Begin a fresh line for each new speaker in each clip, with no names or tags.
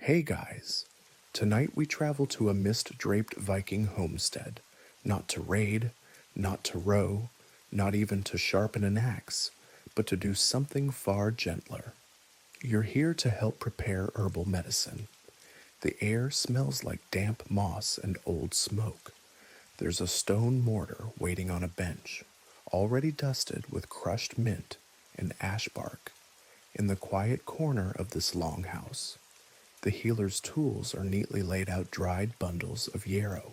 Hey guys, tonight we travel to a mist-draped Viking homestead, not to raid, not to row, not even to sharpen an axe, but to do something far gentler. You're here to help prepare herbal medicine. The air smells like damp moss and old smoke. There's a stone mortar waiting on a bench, already dusted with crushed mint and ash bark. In the quiet corner of this longhouse, the healer's tools are neatly laid out dried bundles of yarrow,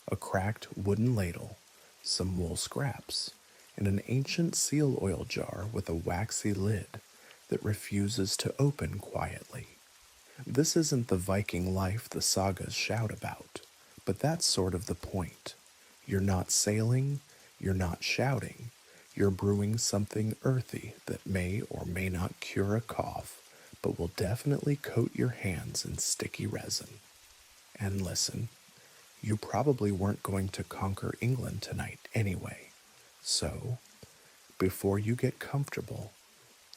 a cracked wooden ladle, some wool scraps, and an ancient seal oil jar with a waxy lid that refuses to open quietly. This isn't the Viking life the sagas shout about, but that's sort of the point. You're not sailing, you're not shouting, you're brewing something earthy that may or may not cure a cough, but will definitely coat your hands in sticky resin. And listen, you probably weren't going to conquer England tonight anyway, so before you get comfortable,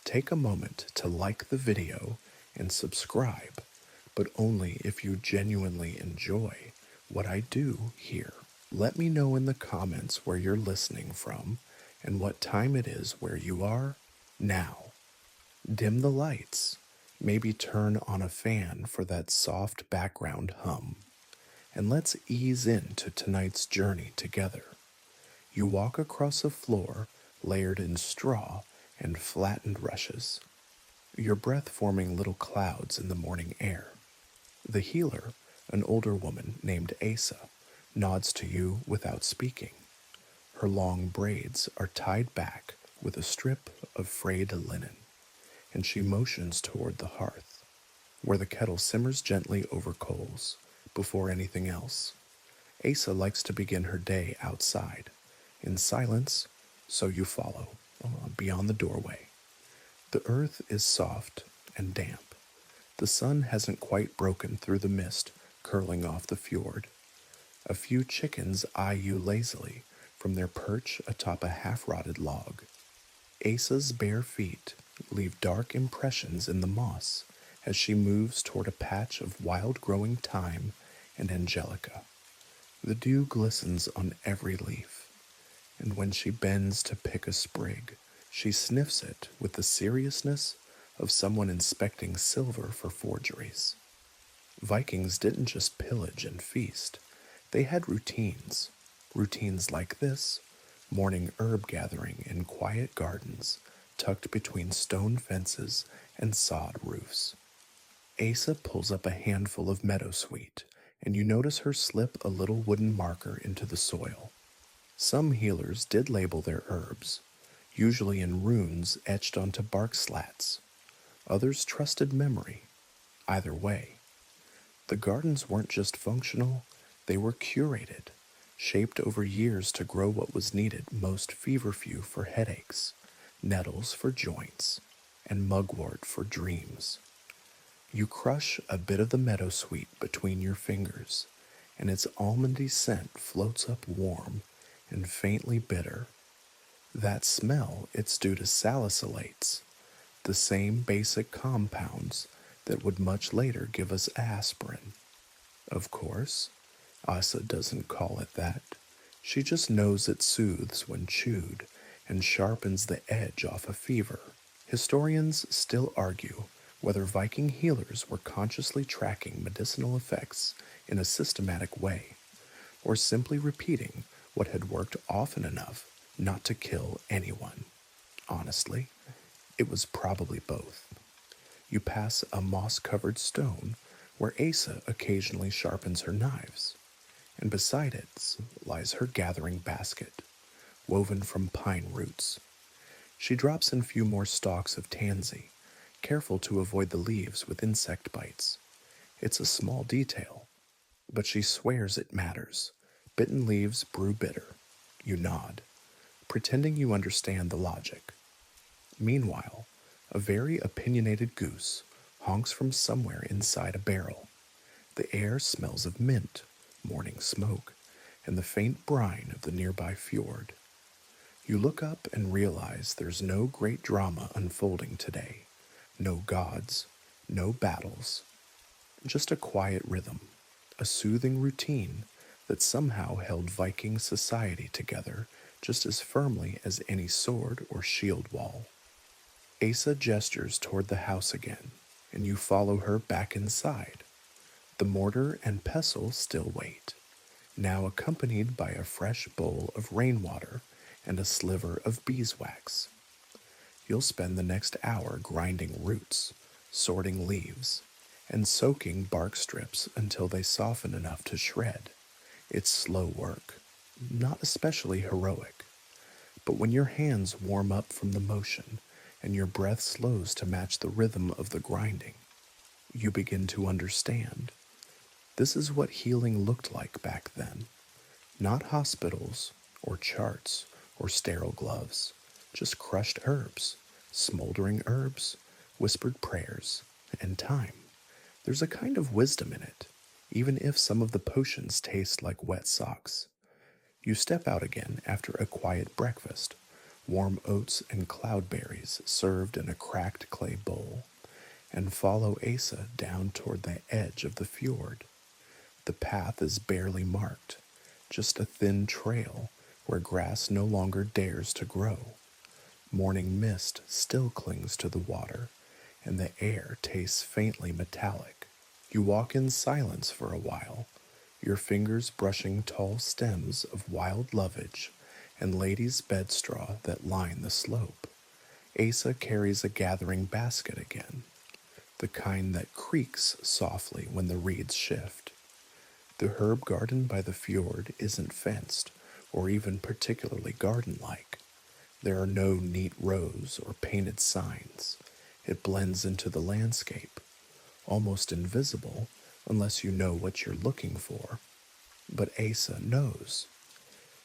take a moment to like the video and subscribe, but only if you genuinely enjoy what I do here. Let me know in the comments where you're listening from and what time it is where you are now. Dim the lights, maybe turn on a fan for that soft background hum, and let's ease into tonight's journey together. You walk across a floor layered in straw and flattened rushes, your breath forming little clouds in the morning air. The healer, an older woman named Asa, nods to you without speaking. Her long braids are tied back with a strip of frayed linen, and she motions toward the hearth, where the kettle simmers gently over coals. Before anything else, Asa likes to begin her day outside, in silence, so you follow, beyond the doorway. The earth is soft and damp. The sun hasn't quite broken through the mist curling off the fjord. A few chickens eye you lazily from their perch atop a half-rotted log. Asa's bare feet leave dark impressions in the moss as she moves toward a patch of wild-growing thyme and angelica. The dew glistens on every leaf, and when she bends to pick a sprig, she sniffs it with the seriousness of someone inspecting silver for forgeries. Vikings didn't just pillage and feast. They had routines. Routines like this: morning herb gathering in quiet gardens tucked between stone fences and sod roofs. Asa pulls up a handful of meadowsweet, and you notice her slip a little wooden marker into the soil. Some healers did label their herbs, usually in runes etched onto bark slats. Others trusted memory. Either way, the gardens weren't just functional, they were curated, shaped over years to grow what was needed most: feverfew for headaches, nettles for joints, and mugwort for dreams. You crush a bit of the meadowsweet between your fingers, and its almondy scent floats up warm and faintly bitter. That smell, it's due to salicylates, the same basic compounds that would much later give us aspirin. Of course, Asa doesn't call it that. She just knows it soothes when chewed and sharpens the edge off a fever. Historians still argue whether Viking healers were consciously tracking medicinal effects in a systematic way, or simply repeating what had worked often enough not to kill anyone. Honestly, it was probably both. You pass a moss-covered stone where Asa occasionally sharpens her knives, and beside it lies her gathering basket, woven from pine roots. She drops in a few more stalks of tansy, careful to avoid the leaves with insect bites. It's a small detail, but she swears it matters. Bitten leaves brew bitter. You nod, pretending you understand the logic. Meanwhile, a very opinionated goose honks from somewhere inside a barrel. The air smells of mint, morning smoke, and the faint brine of the nearby fjord. You look up and realize there's no great drama unfolding today. No gods, no battles, Just a quiet rhythm, a soothing routine that somehow held Viking society together just as firmly as any sword or shield wall. Asa gestures toward the house again, and you follow her back inside. The mortar and pestle still wait, now accompanied by a fresh bowl of rainwater and a sliver of beeswax. You'll spend the next hour grinding roots, sorting leaves, and soaking bark strips until they soften enough to shred. It's slow work, not especially heroic, but when your hands warm up from the motion and your breath slows to match the rhythm of the grinding, you begin to understand. This is what healing looked like back then. Not hospitals, or charts, or sterile gloves, just crushed herbs, smoldering herbs, whispered prayers, and time. There's a kind of wisdom in it, even if some of the potions taste like wet socks. You step out again after a quiet breakfast, warm oats and cloudberries served in a cracked clay bowl, and follow Asa down toward the edge of the fjord. The path is barely marked, just a thin trail where grass no longer dares to grow. Morning mist still clings to the water, and the air tastes faintly metallic. You walk in silence for a while, your fingers brushing tall stems of wild lovage and ladies' bedstraw that line the slope. Asa carries a gathering basket again, the kind that creaks softly when the reeds shift. The herb garden by the fjord isn't fenced or even particularly garden-like. There are no neat rows or painted signs. It blends into the landscape, almost invisible unless you know what you're looking for. But Asa knows.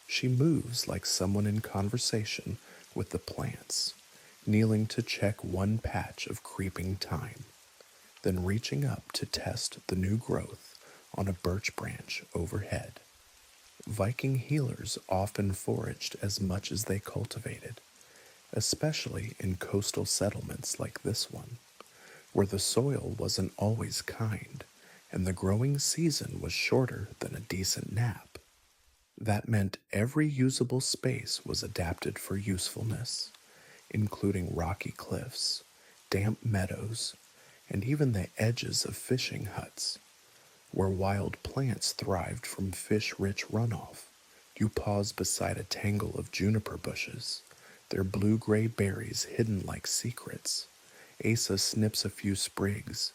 She moves like someone in conversation with the plants, kneeling to check one patch of creeping thyme, then reaching up to test the new growth on a birch branch overhead. Viking healers often foraged as much as they cultivated, especially in coastal settlements like this one, where the soil wasn't always kind and the growing season was shorter than a decent nap. That meant every usable space was adapted for usefulness, including rocky cliffs, damp meadows, and even the edges of fishing huts, where wild plants thrived from fish-rich runoff. You pause beside a tangle of juniper bushes, their blue-gray berries hidden like secrets. Asa snips a few sprigs,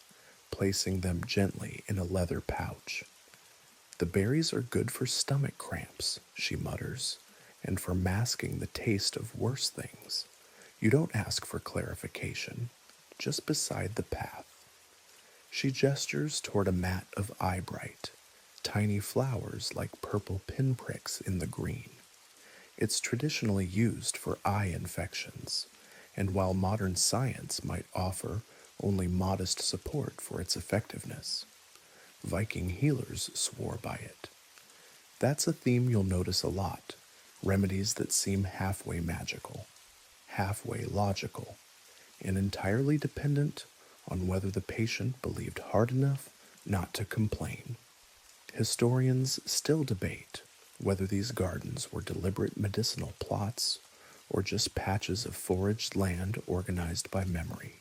placing them gently in a leather pouch. The berries are good for stomach cramps, she mutters, and for masking the taste of worse things. You don't ask for clarification, just beside the path. She gestures toward a mat of eyebright, tiny flowers like purple pinpricks in the green. It's traditionally used for eye infections, and while modern science might offer only modest support for its effectiveness, Viking healers swore by it. That's a theme you'll notice a lot, remedies that seem halfway magical, halfway logical, and entirely dependent on whether the patient believed hard enough not to complain. Historians still debate whether these gardens were deliberate medicinal plots or just patches of foraged land organized by memory.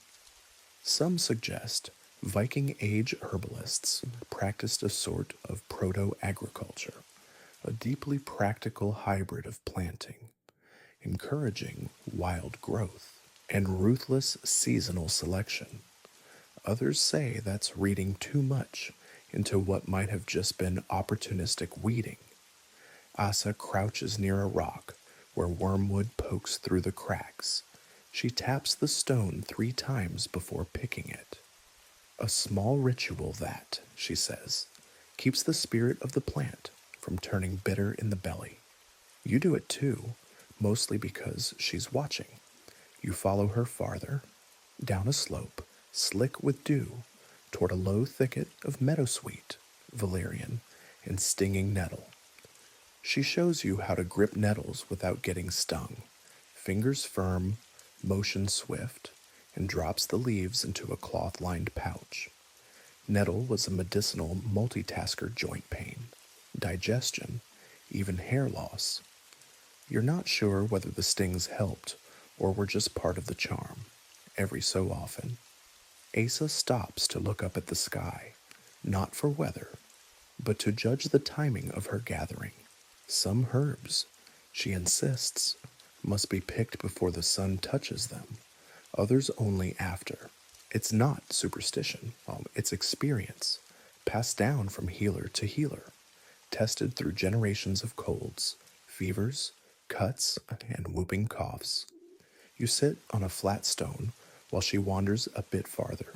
Some suggest Viking Age herbalists practiced a sort of proto-agriculture, a deeply practical hybrid of planting, encouraging wild growth and ruthless seasonal selection. Others say that's reading too much into what might have just been opportunistic weeding. Asa crouches near a rock where wormwood pokes through the cracks. She taps the stone 3 times before picking it. A small ritual that, she says, keeps the spirit of the plant from turning bitter in the belly. You do it too, mostly because she's watching. You follow her farther, down a slope, slick with dew, toward a low thicket of meadowsweet, valerian, and stinging nettle. She shows you how to grip nettles without getting stung, fingers firm, motion swift, and drops the leaves into a cloth-lined pouch. Nettle was a medicinal multitasker: joint pain, digestion, even hair loss. You're not sure whether the stings helped or were just part of the charm. Every so often, Asa stops to look up at the sky, not for weather, but to judge the timing of her gathering. Some herbs, she insists, must be picked before the sun touches them, others only after. It's not superstition, it's experience, passed down from healer to healer, tested through generations of colds, fevers, cuts, and whooping coughs. You sit on a flat stone while she wanders a bit farther.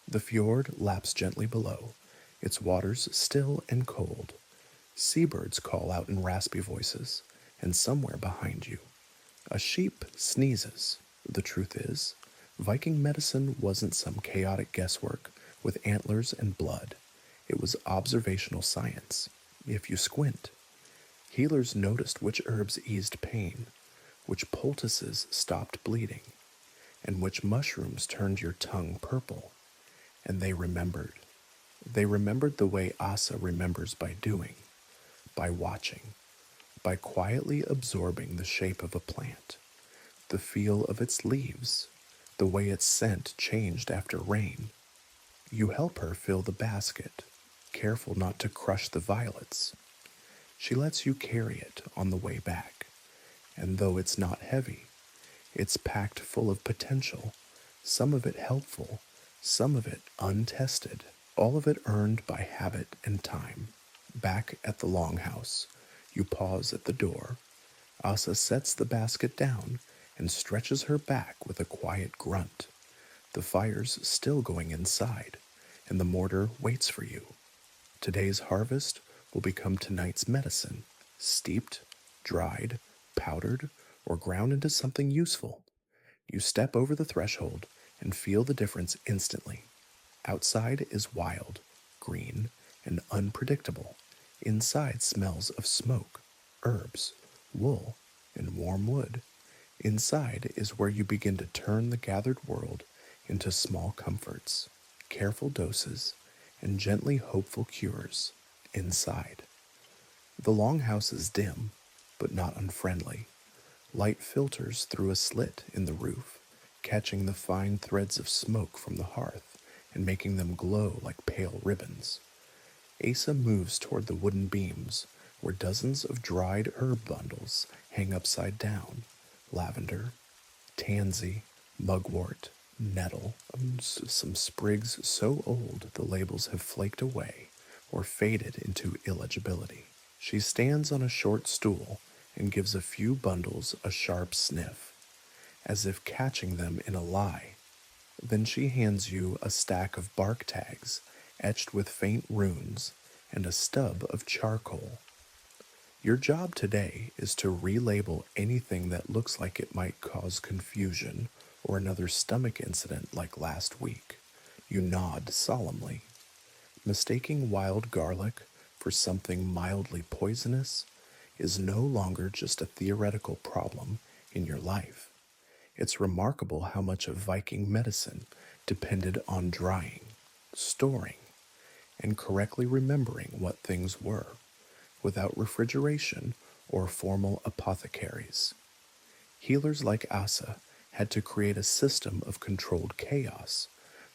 The fjord laps gently below, its waters still and cold. Seabirds call out in raspy voices, and somewhere behind you, a sheep sneezes. The truth is, Viking medicine wasn't some chaotic guesswork with antlers and blood. It was observational science, if you squint. Healers noticed which herbs eased pain, which poultices stopped bleeding, and which mushrooms turned your tongue purple. And they remembered. They remembered the way Asa remembers: by doing, by watching, by quietly absorbing the shape of a plant, the feel of its leaves, the way its scent changed after rain. You help her fill the basket, careful not to crush the violets. She lets you carry it on the way back, and though it's not heavy, it's packed full of potential, some of it helpful, some of it untested, all of it earned by habit and time. Back at the longhouse, you pause at the door. Asa sets the basket down and stretches her back with a quiet grunt. The fire's still going inside, and the mortar waits for you. Today's harvest will become tonight's medicine, steeped, dried, powdered, or ground into something useful. You step over the threshold and feel the difference instantly. Outside is wild, green, and unpredictable. Inside smells of smoke, herbs, wool, and warm wood. Inside is where you begin to turn the gathered world into small comforts, careful doses, and gently hopeful cures. Inside. The longhouse is dim, but not unfriendly. Light filters through a slit in the roof, catching the fine threads of smoke from the hearth and making them glow like pale ribbons. Asa moves toward the wooden beams, where dozens of dried herb bundles hang upside down: lavender, tansy, mugwort, nettle, some sprigs so old the labels have flaked away or faded into illegibility. She stands on a short stool and gives a few bundles a sharp sniff, as if catching them in a lie. Then she hands you a stack of bark tags etched with faint runes and a stub of charcoal. Your job today is to relabel anything that looks like it might cause confusion or another stomach incident like last week. You nod solemnly. Mistaking wild garlic for something mildly poisonous is no longer just a theoretical problem in your life. It's remarkable how much of Viking medicine depended on drying, storing, and correctly remembering what things were, without refrigeration or formal apothecaries. Healers like Asa had to create a system of controlled chaos,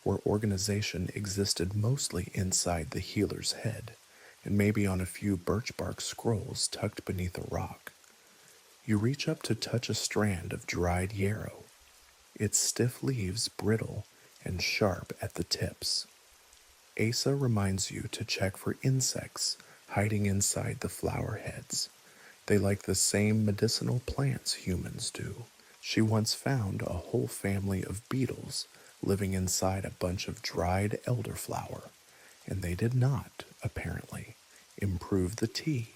where organization existed mostly inside the healer's head, and maybe on a few birch bark scrolls tucked beneath a rock. You reach up to touch a strand of dried yarrow, its stiff leaves brittle and sharp at the tips. Asa reminds you to check for insects hiding inside the flower heads. They like the same medicinal plants humans do. She once found a whole family of beetles living inside a bunch of dried elderflower, and they did not, apparently, improve the tea.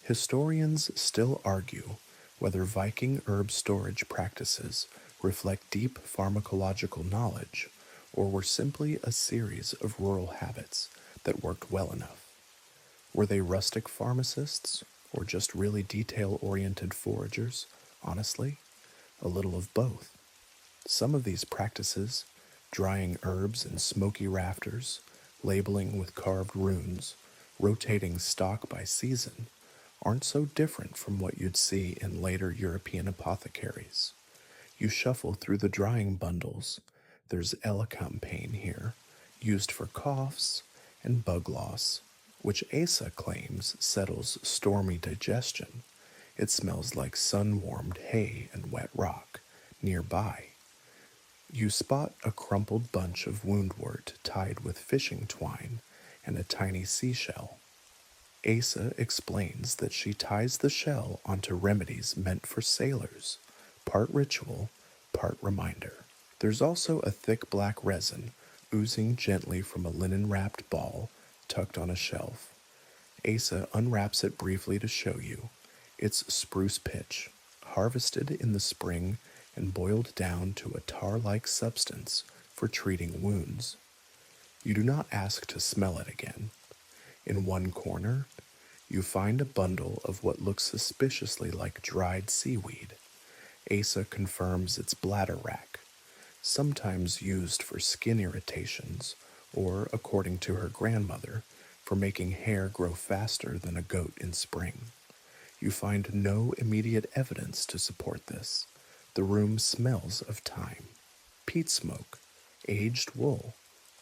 Historians still argue whether Viking herb storage practices reflect deep pharmacological knowledge or were simply a series of rural habits that worked well enough. Were they rustic pharmacists or just really detail-oriented foragers? Honestly, a little of both. Some of these practices, drying herbs in smoky rafters, labeling with carved runes, rotating stock by season, aren't so different from what you'd see in later European apothecaries. You shuffle through the drying bundles. There's elecampane here, used for coughs and bug loss, which Asa claims settles stormy digestion. It smells like sun-warmed hay and wet rock. Nearby, you spot a crumpled bunch of woundwort tied with fishing twine and a tiny seashell. Asa explains that she ties the shell onto remedies meant for sailors, part ritual, part reminder. There's also a thick black resin oozing gently from a linen-wrapped ball tucked on a shelf. Asa unwraps it briefly to show you. It's spruce pitch, harvested in the spring and boiled down to a tar-like substance for treating wounds. You do not ask to smell it again. In one corner, you find a bundle of what looks suspiciously like dried seaweed. Asa confirms it's bladderwrack, sometimes used for skin irritations or, according to her grandmother, for making hair grow faster than a goat in spring. You find no immediate evidence to support this. The room smells of time, peat smoke, aged wool,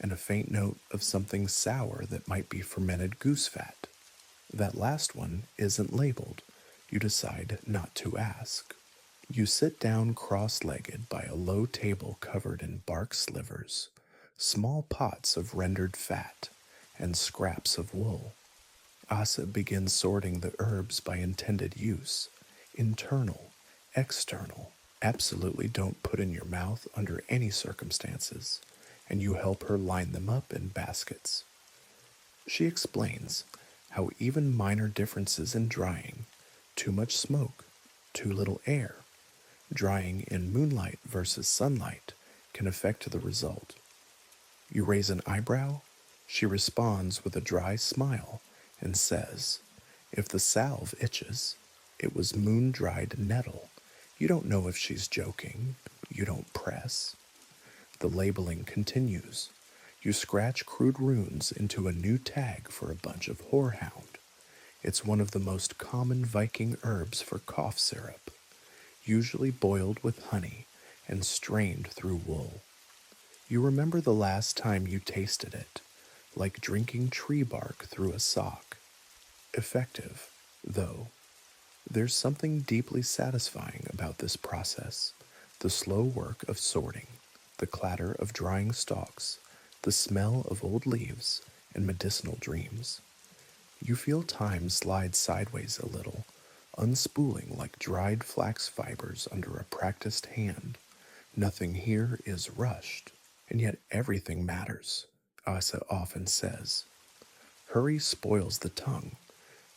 and a faint note of something sour that might be fermented goose fat. That last one isn't labeled. You decide not to ask. You sit down cross-legged by a low table covered in bark slivers, small pots of rendered fat, and scraps of wool. Asa begins sorting the herbs by intended use, internal, external, absolutely don't put in your mouth under any circumstances, and you help her line them up in baskets. She explains how even minor differences in drying, too much smoke, too little air, drying in moonlight versus sunlight, can affect the result. You raise an eyebrow, she responds with a dry smile and says, if the salve itches, it was moon-dried nettle. You don't know if she's joking. You don't press. The labeling continues. You scratch crude runes into a new tag for a bunch of horehound. It's one of the most common Viking herbs for cough syrup, usually boiled with honey and strained through wool. You remember the last time you tasted it, like drinking tree bark through a sock. Effective, though. There's something deeply satisfying about this process, the slow work of sorting, the clatter of drying stalks, the smell of old leaves, and medicinal dreams. You feel time slide sideways a little, unspooling like dried flax fibers under a practiced hand. Nothing here is rushed, and yet everything matters, Asa often says. Hurry spoils the tongue,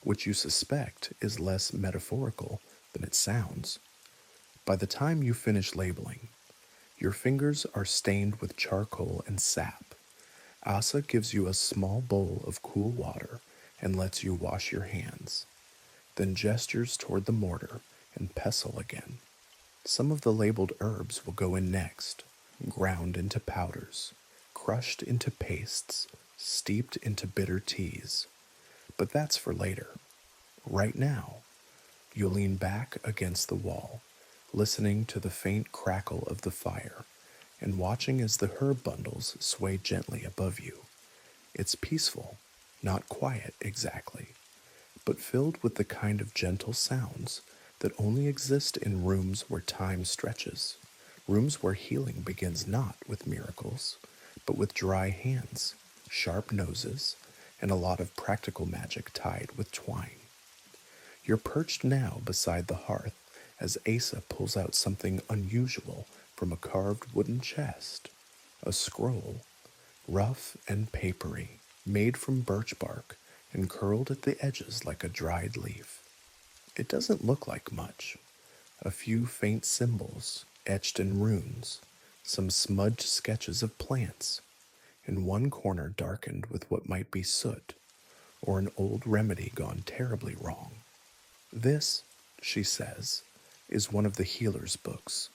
which you suspect is less metaphorical than it sounds. By the time you finish labeling, your fingers are stained with charcoal and sap. Asa gives you a small bowl of cool water and lets you wash your hands, then gestures toward the mortar and pestle again. Some of the labeled herbs will go in next, ground into powders, crushed into pastes, steeped into bitter teas. But that's for later. Right now, you lean back against the wall, listening to the faint crackle of the fire and watching as the herb bundles sway gently above you. It's peaceful, not quiet exactly, but filled with the kind of gentle sounds that only exist in rooms where time stretches, rooms where healing begins not with miracles, but with dry hands, sharp noses, and a lot of practical magic tied with twine. You're perched now beside the hearth as Asa pulls out something unusual from a carved wooden chest, a scroll, rough and papery, made from birch bark and curled at the edges like a dried leaf. It doesn't look like much. A few faint symbols etched in runes, some smudged sketches of plants, and one corner darkened with what might be soot, or an old remedy gone terribly wrong. This, she says, is one of the healer's books,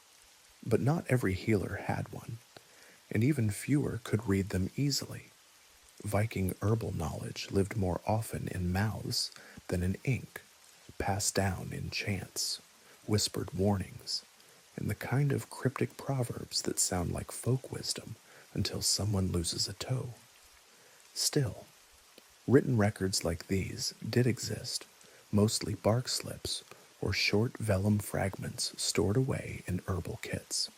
but not every healer had one, and even fewer could read them easily. Viking herbal knowledge lived more often in mouths than in ink, passed down in chants, whispered warnings, and the kind of cryptic proverbs that sound like folk wisdom until someone loses a toe. Still, written records like these did exist, mostly bark slips or short vellum fragments stored away in herbal kits.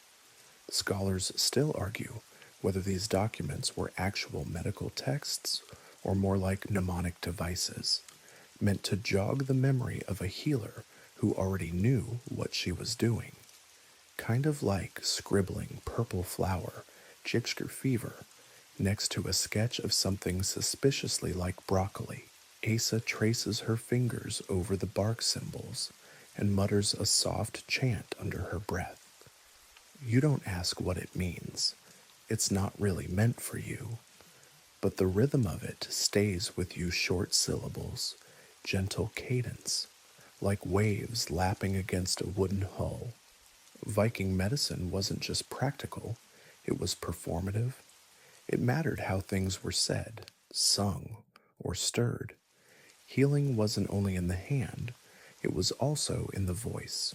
Scholars still argue whether these documents were actual medical texts or more like mnemonic devices, meant to jog the memory of a healer who already knew what she was doing. Kind of like scribbling purple flower, Jigscher fever, next to a sketch of something suspiciously like broccoli. Asa traces her fingers over the bark symbols and mutters a soft chant under her breath. You don't ask what it means. It's not really meant for you. But the rhythm of it stays with you, short syllables, gentle cadence, like waves lapping against a wooden hull. Viking medicine wasn't just practical, it was performative. It mattered how things were said, sung, or stirred. Healing wasn't only in the hand, it was also in the voice.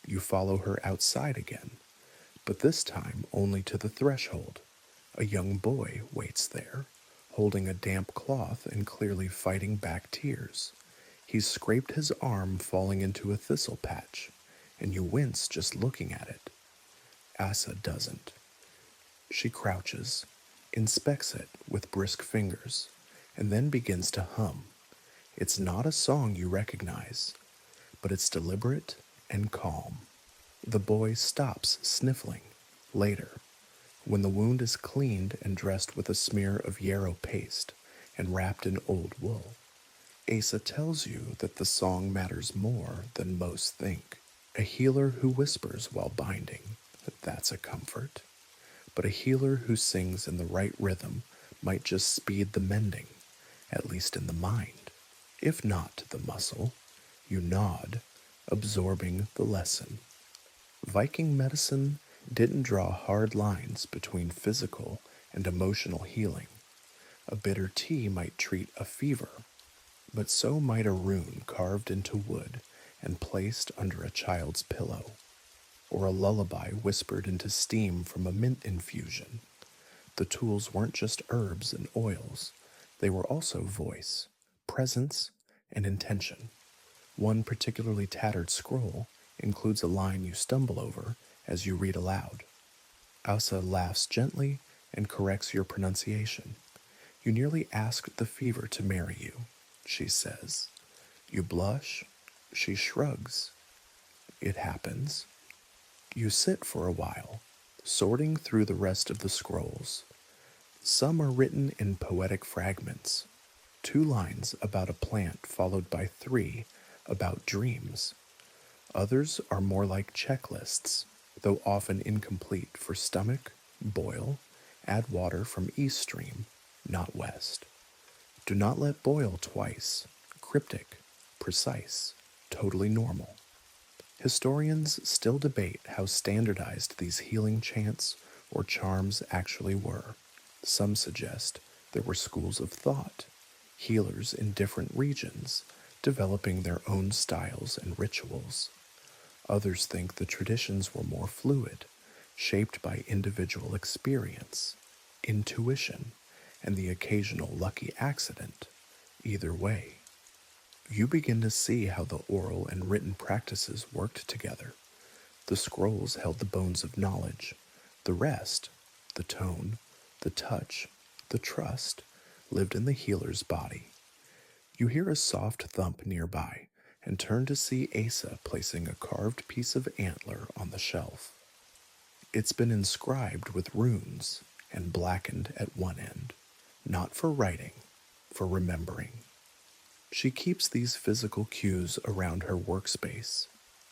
You follow her outside again, but this time only to the threshold. A young boy waits there, holding a damp cloth and clearly fighting back tears. He's scraped his arm falling into a thistle patch, and you wince just looking at it. Asa doesn't. She crouches, inspects it with brisk fingers, and then begins to hum. It's not a song you recognize, but it's deliberate and calm. The boy stops sniffling. Later, when the wound is cleaned and dressed with a smear of yarrow paste and wrapped in old wool, Asa tells you that the song matters more than most think. A healer who whispers while binding, that's a comfort. But a healer who sings in the right rhythm might just speed the mending, at least in the mind. If not the muscle, you nod, absorbing the lesson. Viking medicine didn't draw hard lines between physical and emotional healing. A bitter tea might treat a fever, but so might a rune carved into wood and placed under a child's pillow, or a lullaby whispered into steam from a mint infusion. The tools weren't just herbs and oils, they were also voice, presence, and intention. One particularly tattered scroll includes a line you stumble over as you read aloud. Asa laughs gently and corrects your pronunciation. You nearly asked the fever to marry you, she says. You blush. She shrugs. It happens. You sit for a while, sorting through the rest of the scrolls. Some are written in poetic fragments. 2 lines about a plant followed by 3 about dreams. Others are more like checklists, though often incomplete for stomach, boil, add water from east stream, not west. Do not let boil twice. Cryptic, precise, totally normal. Historians still debate how standardized these healing chants or charms actually were. Some suggest there were schools of thought, healers in different regions, developing their own styles and rituals. Others think the traditions were more fluid, shaped by individual experience, intuition, and the occasional lucky accident. Either way, you begin to see how the oral and written practices worked together. The scrolls held the bones of knowledge. The rest, the tone, the touch, the trust, lived in the healer's body. You hear a soft thump nearby and turn to see Asa placing a carved piece of antler on the shelf. It's been inscribed with runes and blackened at one end, not for writing, for remembering. She keeps these physical cues around her workspace,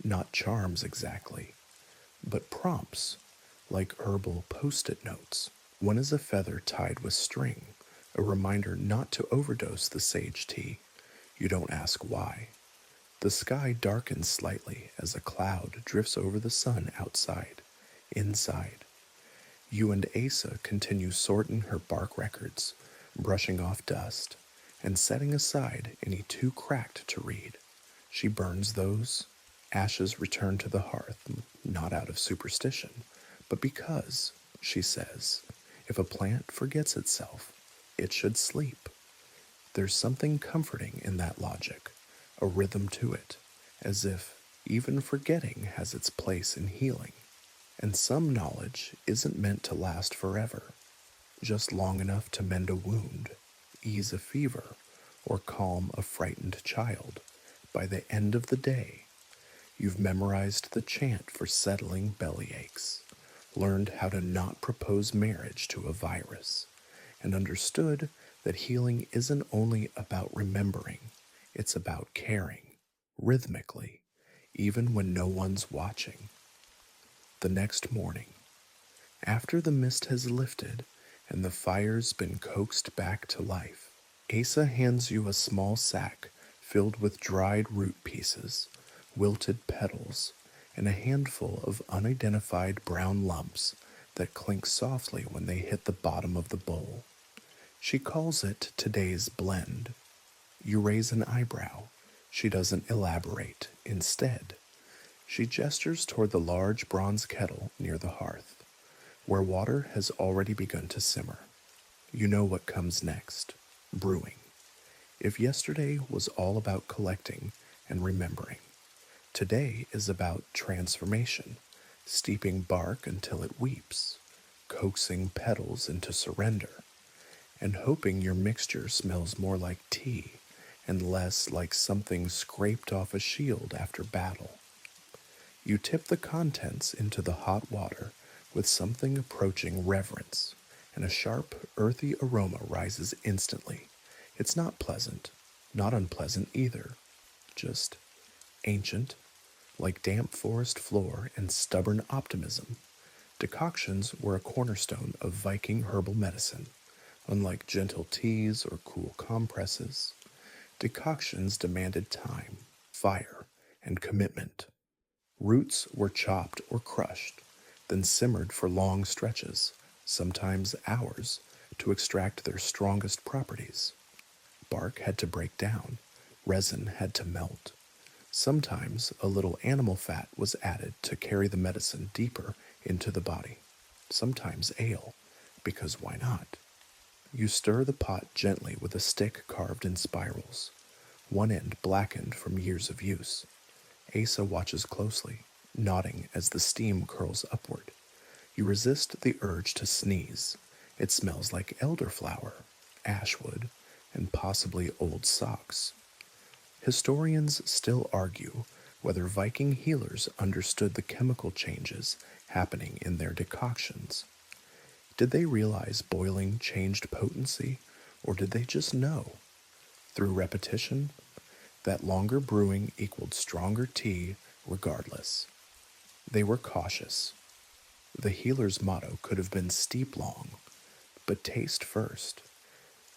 not charms exactly, but prompts, like herbal post-it notes. One is a feather tied with string, a reminder not to overdose the sage tea. You don't ask why. The sky darkens slightly as a cloud drifts over the sun outside. Inside, you and Asa continue sorting her bark records, brushing off dust, and setting aside any too cracked to read. She burns those. Ashes return to the hearth, not out of superstition, but because, she says, if a plant forgets itself, it should sleep. There's something comforting in that logic, a rhythm to it, as if even forgetting has its place in healing. And some knowledge isn't meant to last forever, just long enough to mend a wound, ease a fever, or calm a frightened child. By the end of the day, you've memorized the chant for settling belly aches, learned how to not propose marriage to a virus, and understood that healing isn't only about remembering, it's about caring, rhythmically, even when no one's watching. The next morning, after the mist has lifted and the fire's been coaxed back to life, Asa hands you a small sack filled with dried root pieces, wilted petals, and a handful of unidentified brown lumps that clink softly when they hit the bottom of the bowl. She calls it today's blend. You raise an eyebrow. She doesn't elaborate. Instead, she gestures toward the large bronze kettle near the hearth, where water has already begun to simmer. You know what comes next: brewing. If yesterday was all about collecting and remembering, today is about transformation, steeping bark until it weeps, coaxing petals into surrender, and hoping your mixture smells more like tea and less like something scraped off a shield after battle. You tip the contents into the hot water with something approaching reverence, and a sharp, earthy aroma rises instantly. It's not pleasant, not unpleasant either, just ancient, like damp forest floor and stubborn optimism. Decoctions were a cornerstone of Viking herbal medicine. Unlike gentle teas or cool compresses, decoctions demanded time, fire, and commitment. Roots were chopped or crushed, then simmered for long stretches, sometimes hours, to extract their strongest properties. Bark had to break down, resin had to melt. Sometimes a little animal fat was added to carry the medicine deeper into the body. Sometimes ale, because why not? You stir the pot gently with a stick carved in spirals, one end blackened from years of use. Asa watches closely, nodding as the steam curls upward. You resist the urge to sneeze. It smells like elderflower, ashwood, and possibly old socks. Historians still argue whether Viking healers understood the chemical changes happening in their decoctions. Did they realize boiling changed potency, or did they just know, through repetition, that longer brewing equaled stronger tea regardless? They were cautious. The healer's motto could have been steep long, but taste first.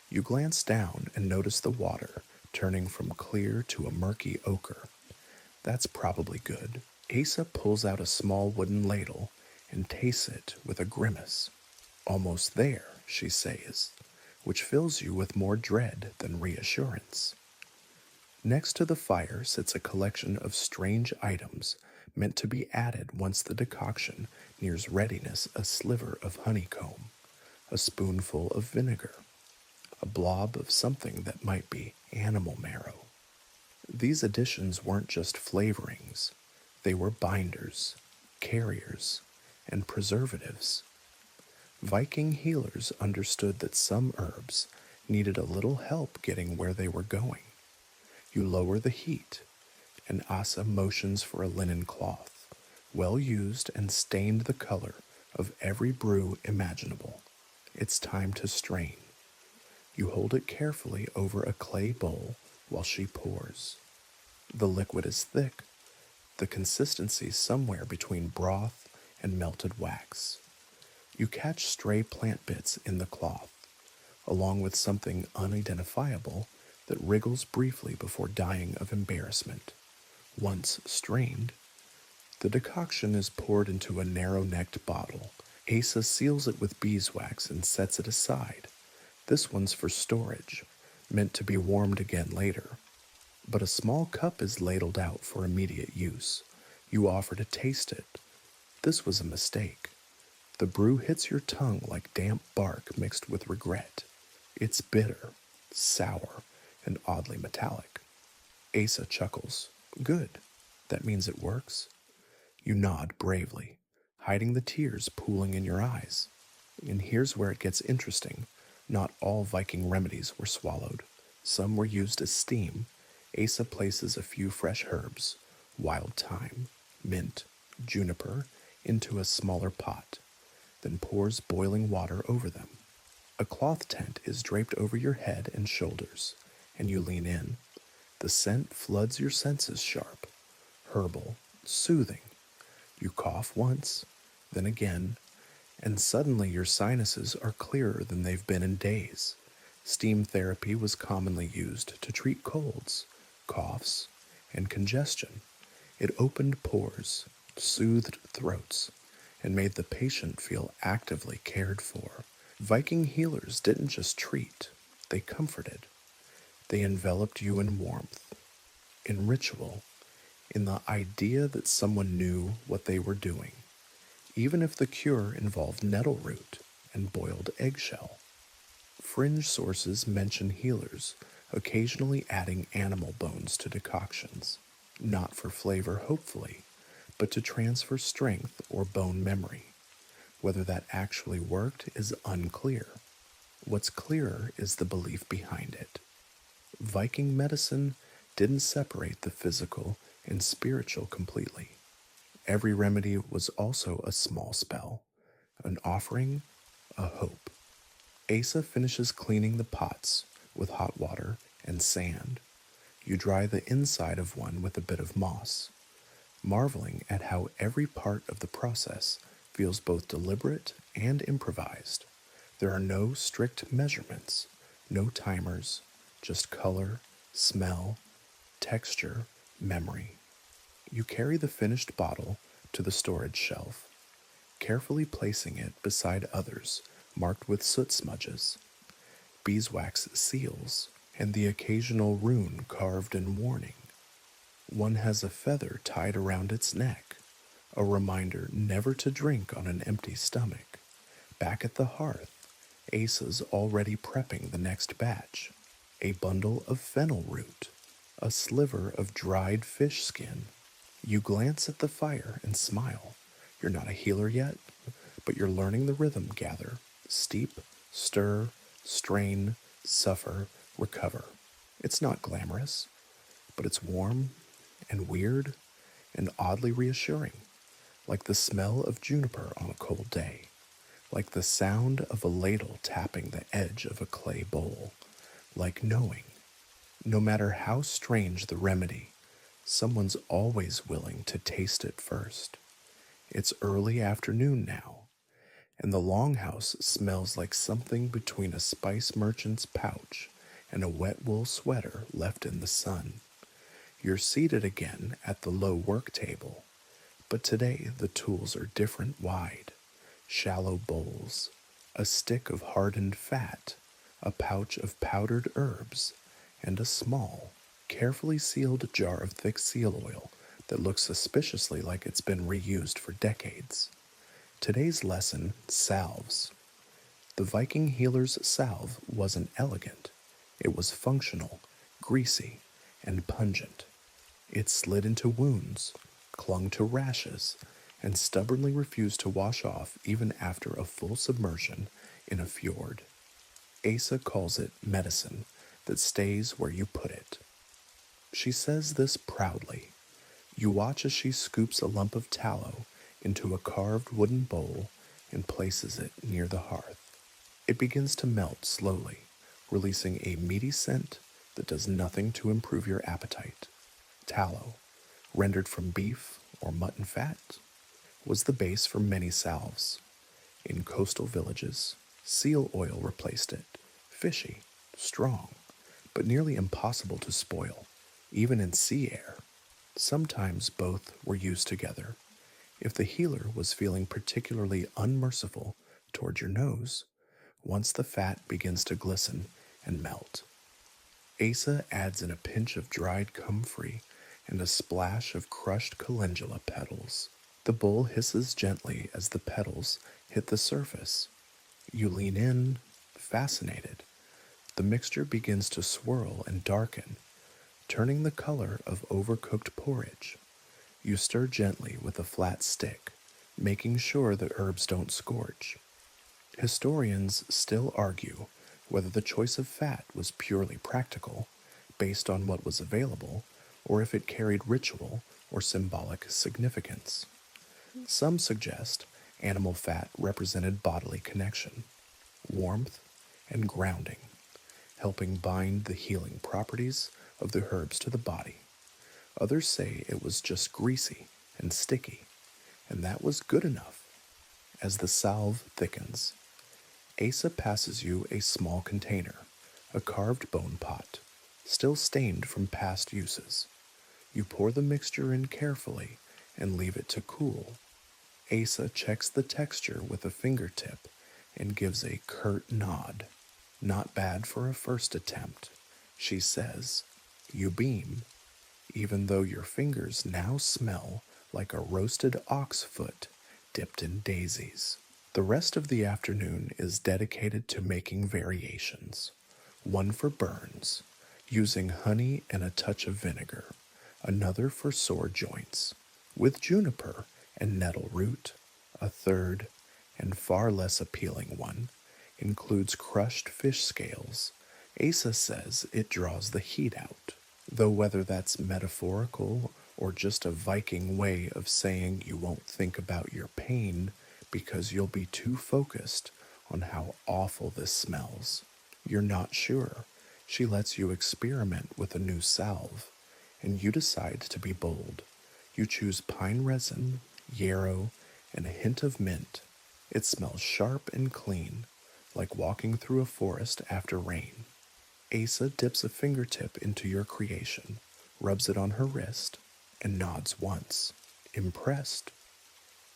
You glance down and notice the water turning from clear to a murky ochre. That's probably good. Asa pulls out a small wooden ladle and tastes it with a grimace. Almost there, she says, which fills you with more dread than reassurance. Next to the fire sits a collection of strange items meant to be added once the decoction nears readiness: a sliver of honeycomb, a spoonful of vinegar, a blob of something that might be animal marrow. These additions weren't just flavorings, they were binders, carriers, and preservatives. Viking healers understood that some herbs needed a little help getting where they were going. You lower the heat, and Asa motions for a linen cloth, well used and stained the color of every brew imaginable. It's time to strain. You hold it carefully over a clay bowl while she pours. The liquid is thick, the consistency somewhere between broth and melted wax. You catch stray plant bits in the cloth, along with something unidentifiable that wriggles briefly before dying of embarrassment. Once strained, the decoction is poured into a narrow-necked bottle. Asa seals it with beeswax and sets it aside, This one's for storage, meant to be warmed again later. But a small cup is ladled out for immediate use. You offer to taste it. This was a mistake. The brew hits your tongue like damp bark mixed with regret. It's bitter, sour, and oddly metallic. Asa chuckles. Good. That means it works. You nod bravely, hiding the tears pooling in your eyes. And here's where it gets interesting. Not all Viking remedies were swallowed. Some were used as steam. Asa places a few fresh herbs, wild thyme, mint, juniper, into a smaller pot, then pours boiling water over them. A cloth tent is draped over your head and shoulders, and you lean in. The scent floods your senses sharp, herbal, soothing. You cough once, then again, and suddenly your sinuses are clearer than they've been in days. Steam therapy was commonly used to treat colds, coughs, and congestion. It opened pores, soothed throats, and made the patient feel actively cared for. Viking healers didn't just treat, they comforted. They enveloped you in warmth, in ritual, in the idea that someone knew what they were doing, even if the cure involved nettle root and boiled eggshell. Fringe sources mention healers occasionally adding animal bones to decoctions, not for flavor, hopefully, but to transfer strength or bone memory. Whether that actually worked is unclear. What's clearer is the belief behind it. Viking medicine didn't separate the physical and spiritual completely. Every remedy was also a small spell, an offering, a hope. Asa finishes cleaning the pots with hot water and sand. You dry the inside of one with a bit of moss, marveling at how every part of the process feels both deliberate and improvised. There are no strict measurements, no timers, just color, smell, texture, memory. You carry the finished bottle to the storage shelf, carefully placing it beside others marked with soot smudges, beeswax seals, and the occasional rune carved in warning. One has a feather tied around its neck, a reminder never to drink on an empty stomach. Back at the hearth, Asa's already prepping the next batch. A bundle of fennel root, a sliver of dried fish skin. You glance at the fire and smile. You're not a healer yet, but you're learning the rhythm gather. Steep, stir, strain, suffer, recover. It's not glamorous, but it's warm and weird and oddly reassuring, like the smell of juniper on a cold day, like the sound of a ladle tapping the edge of a clay bowl, like knowing, no matter how strange the remedy, someone's always willing to taste it first. It's early afternoon now, and the longhouse smells like something between a spice merchant's pouch and a wet wool sweater left in the sun. You're seated again at the low work table, but today the tools are different wide. Shallow bowls, a stick of hardened fat, a pouch of powdered herbs, and a small, carefully sealed jar of thick seal oil that looks suspiciously like it's been reused for decades. Today's lesson, salves. The Viking healer's salve wasn't elegant. It was functional, greasy, and pungent. It slid into wounds, clung to rashes, and stubbornly refused to wash off even after a full submersion in a fjord. Asa calls it medicine that stays where you put it. She says this proudly. You watch as she scoops a lump of tallow into a carved wooden bowl and places it near the hearth. It begins to melt slowly, releasing a meaty scent that does nothing to improve your appetite. Tallow, rendered from beef or mutton fat, was the base for many salves. In coastal villages, seal oil replaced it, fishy, strong, but nearly impossible to spoil, even in sea air. Sometimes both were used together. If the healer was feeling particularly unmerciful toward your nose, once the fat begins to glisten and melt. Asa adds in a pinch of dried comfrey and a splash of crushed calendula petals. The bowl hisses gently as the petals hit the surface. You lean in, fascinated. The mixture begins to swirl and darken, turning the color of overcooked porridge. You stir gently with a flat stick, making sure the herbs don't scorch. Historians still argue whether the choice of fat was purely practical, based on what was available, or if it carried ritual or symbolic significance. Some suggest animal fat represented bodily connection, warmth, and grounding, helping bind the healing properties of the herbs to the body. Others say it was just greasy and sticky, and that was good enough. As the salve thickens, Asa passes you a small container, a carved bone pot, still stained from past uses. You pour the mixture in carefully and leave it to cool. Asa checks the texture with a fingertip and gives a curt nod. Not bad for a first attempt, she says. You beam, even though your fingers now smell like a roasted ox foot dipped in daisies. The rest of the afternoon is dedicated to making variations. One for burns, using honey and a touch of vinegar. Another for sore joints, with juniper and nettle root. A third, and far less appealing one, includes crushed fish scales. Asa says it draws the heat out, though whether that's metaphorical or just a Viking way of saying you won't think about your pain because you'll be too focused on how awful this smells. You're not sure. She lets you experiment with a new salve, and you decide to be bold. You choose pine resin, yarrow, and a hint of mint. It smells sharp and clean, like walking through a forest after rain. Asa dips a fingertip into your creation, rubs it on her wrist, and nods once, impressed.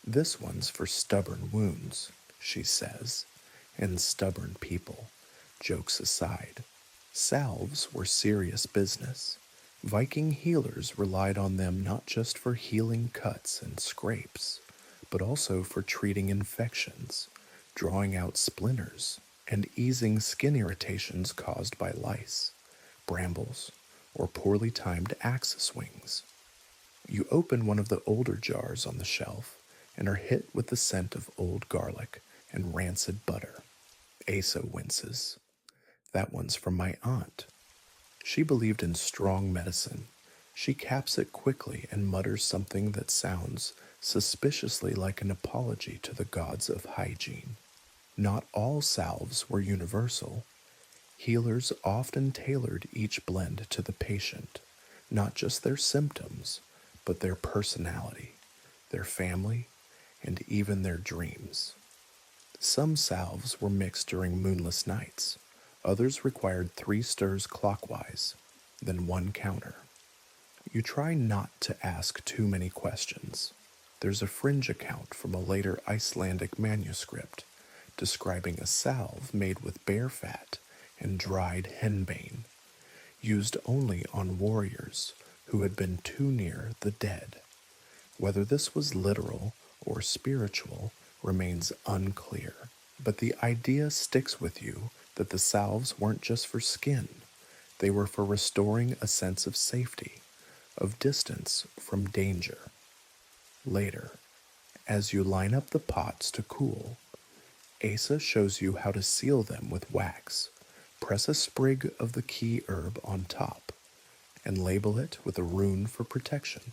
This one's for stubborn wounds, she says, and stubborn people, jokes aside. Salves were serious business. Viking healers relied on them not just for healing cuts and scrapes, but also for treating infections, drawing out splinters, and easing skin irritations caused by lice, brambles, or poorly timed axe swings. You open one of the older jars on the shelf and are hit with the scent of old garlic and rancid butter. Asa winces. That one's from my aunt. She believed in strong medicine. She caps it quickly and mutters something that sounds suspiciously like an apology to the gods of hygiene. Not all salves were universal. Healers often tailored each blend to the patient, not just their symptoms, but their personality, their family, and even their dreams. Some salves were mixed during moonless nights. Others required 3 stirs clockwise, then 1 counter. You try not to ask too many questions. There's a fringe account from a later Icelandic manuscript describing a salve made with bear fat and dried henbane, used only on warriors who had been too near the dead. Whether this was literal or spiritual remains unclear, but the idea sticks with you that the salves weren't just for skin. They were for restoring a sense of safety, of distance from danger. Later, as you line up the pots to cool, Asa shows you how to seal them with wax. Press a sprig of the key herb on top and label it with a rune for protection.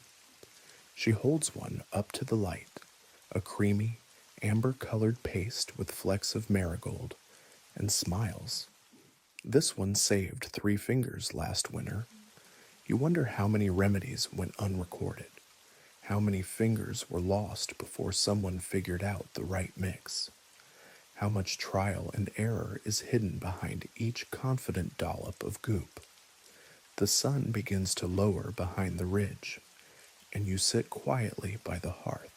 She holds one up to the light, a creamy, amber-colored paste with flecks of marigold, and smiles. This one saved 3 fingers last winter. You wonder how many remedies went unrecorded, how many fingers were lost before someone figured out the right mix, how much trial and error is hidden behind each confident dollop of goop. The sun begins to lower behind the ridge, and you sit quietly by the hearth,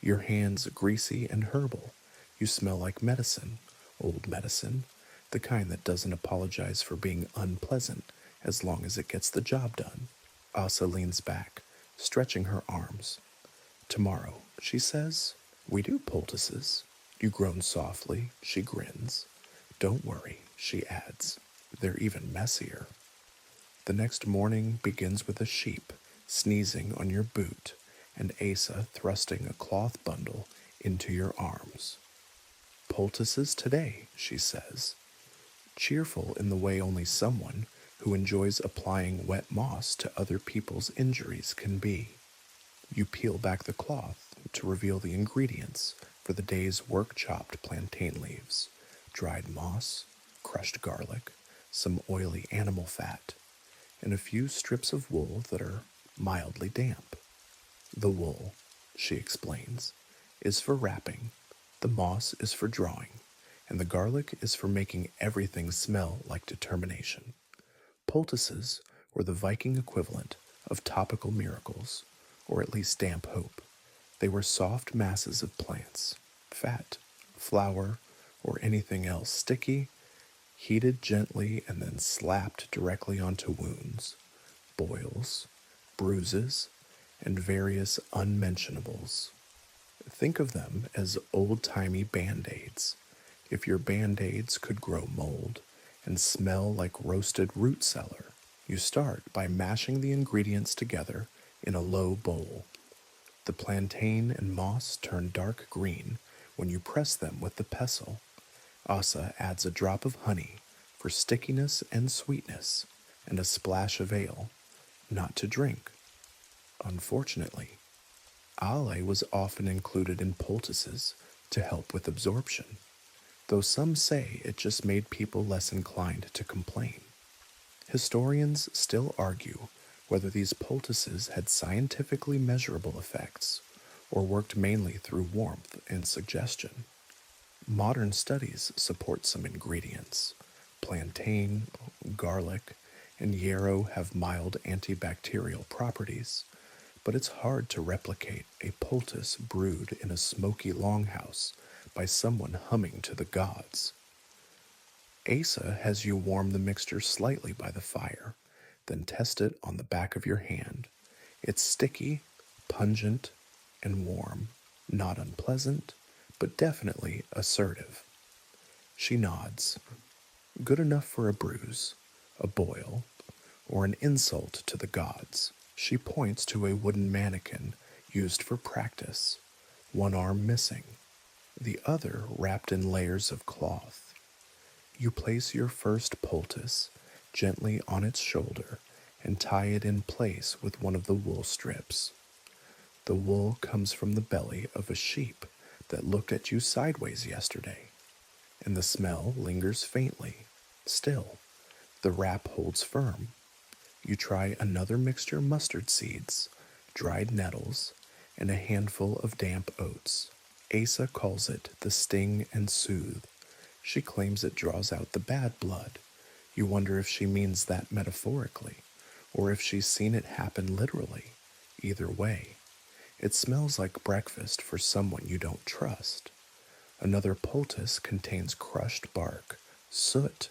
your hands greasy and herbal. You smell like medicine, Old medicine, the kind that doesn't apologize for being unpleasant as long as it gets the job done. Asa leans back, stretching her arms. Tomorrow, she says, we do poultices. You groan softly, she grins. Don't worry, she adds. They're even messier. The next morning begins with a sheep sneezing on your boot and Asa thrusting a cloth bundle into your arms. Poultices today, she says, cheerful in the way only someone who enjoys applying wet moss to other people's injuries can be. You peel back the cloth to reveal the ingredients for the day's work-chopped plantain leaves, dried moss, crushed garlic, some oily animal fat, and a few strips of wool that are mildly damp. The wool, she explains, is for wrapping, the moss is for drawing, and the garlic is for making everything smell like determination. Poultices were the Viking equivalent of topical miracles, or at least damp hope. They were soft masses of plants, fat, flour, or anything else sticky, heated gently and then slapped directly onto wounds, boils, bruises, and various unmentionables. Think of them as old-timey Band-Aids. If your Band-Aids could grow mold and smell like roasted root cellar, you start by mashing the ingredients together in a low bowl. The plantain and moss turn dark green when you press them with the pestle. Asa adds a drop of honey for stickiness and sweetness, and a splash of ale, not to drink. Unfortunately, Ale was often included in poultices to help with absorption, though some say it just made people less inclined to complain. Historians still argue whether these poultices had scientifically measurable effects or worked mainly through warmth and suggestion. Modern studies support some ingredients. Plantain, garlic, and yarrow have mild antibacterial properties, but it's hard to replicate a poultice brewed in a smoky longhouse by someone humming to the gods. Asa has you warm the mixture slightly by the fire, then test it on the back of your hand. It's sticky, pungent, and warm, not unpleasant, but definitely assertive. She nods. Good enough for a bruise, a boil, or an insult to the gods. She points to a wooden mannequin used for practice, one arm missing, the other wrapped in layers of cloth. You place your first poultice gently on its shoulder and tie it in place with one of the wool strips. The wool comes from the belly of a sheep that looked at you sideways yesterday, and the smell lingers faintly. Still, the wrap holds firm. You try another mixture: mustard seeds, dried nettles, and a handful of damp oats. Asa calls it the sting and soothe. She claims it draws out the bad blood. You wonder if she means that metaphorically, or if she's seen it happen literally. Either way, it smells like breakfast for someone you don't trust. Another poultice contains crushed bark, soot,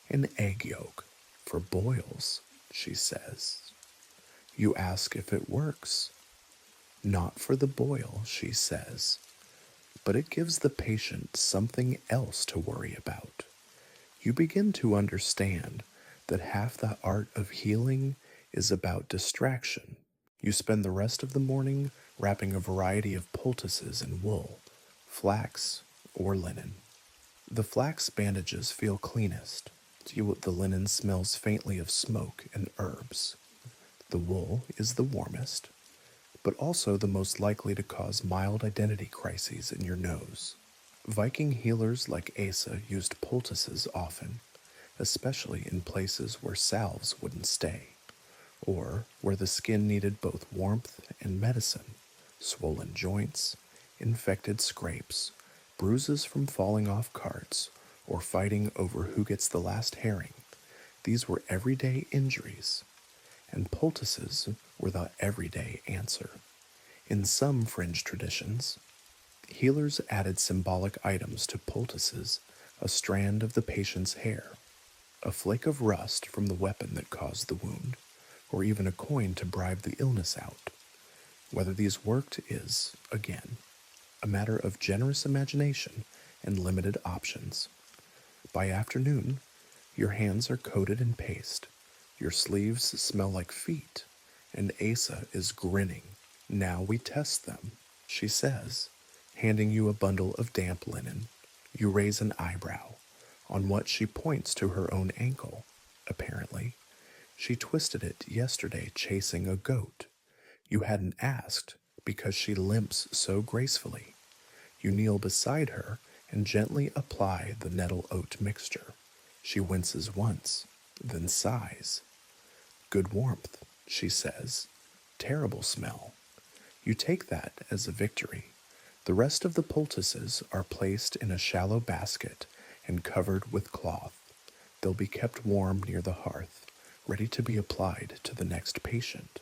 and egg yolk for boils, she says. You ask if it works. Not for the boil, she says, but it gives the patient something else to worry about. You begin to understand that half the art of healing is about distraction. You spend the rest of the morning wrapping a variety of poultices in wool, flax, or linen. The flax bandages feel cleanest. The linen smells faintly of smoke and herbs. The wool is the warmest, but also the most likely to cause mild identity crises in your nose. Viking healers like Asa used poultices often, especially in places where salves wouldn't stay, or where the skin needed both warmth and medicine. Swollen joints, infected scrapes, bruises from falling off carts, or fighting over who gets the last herring. These were everyday injuries, and poultices were the everyday answer. In some fringe traditions, healers added symbolic items to poultices a strand of the patient's hair, a flake of rust from the weapon that caused the wound, or even a coin to bribe the illness out. Whether these worked is, again, a matter of generous imagination and limited options. By afternoon, your hands are coated in paste, your sleeves smell like feet, and Asa is grinning. Now we test them, she says, handing you a bundle of damp linen. You raise an eyebrow, on what she points to her own ankle. Apparently, she twisted it yesterday chasing a goat. You hadn't asked because she limps so gracefully. You kneel beside her and gently apply the nettle oat mixture. She winces once, then sighs. Good warmth, she says. Terrible smell. You take that as a victory. The rest of the poultices are placed in a shallow basket and covered with cloth. They'll be kept warm near the hearth, ready to be applied to the next patient.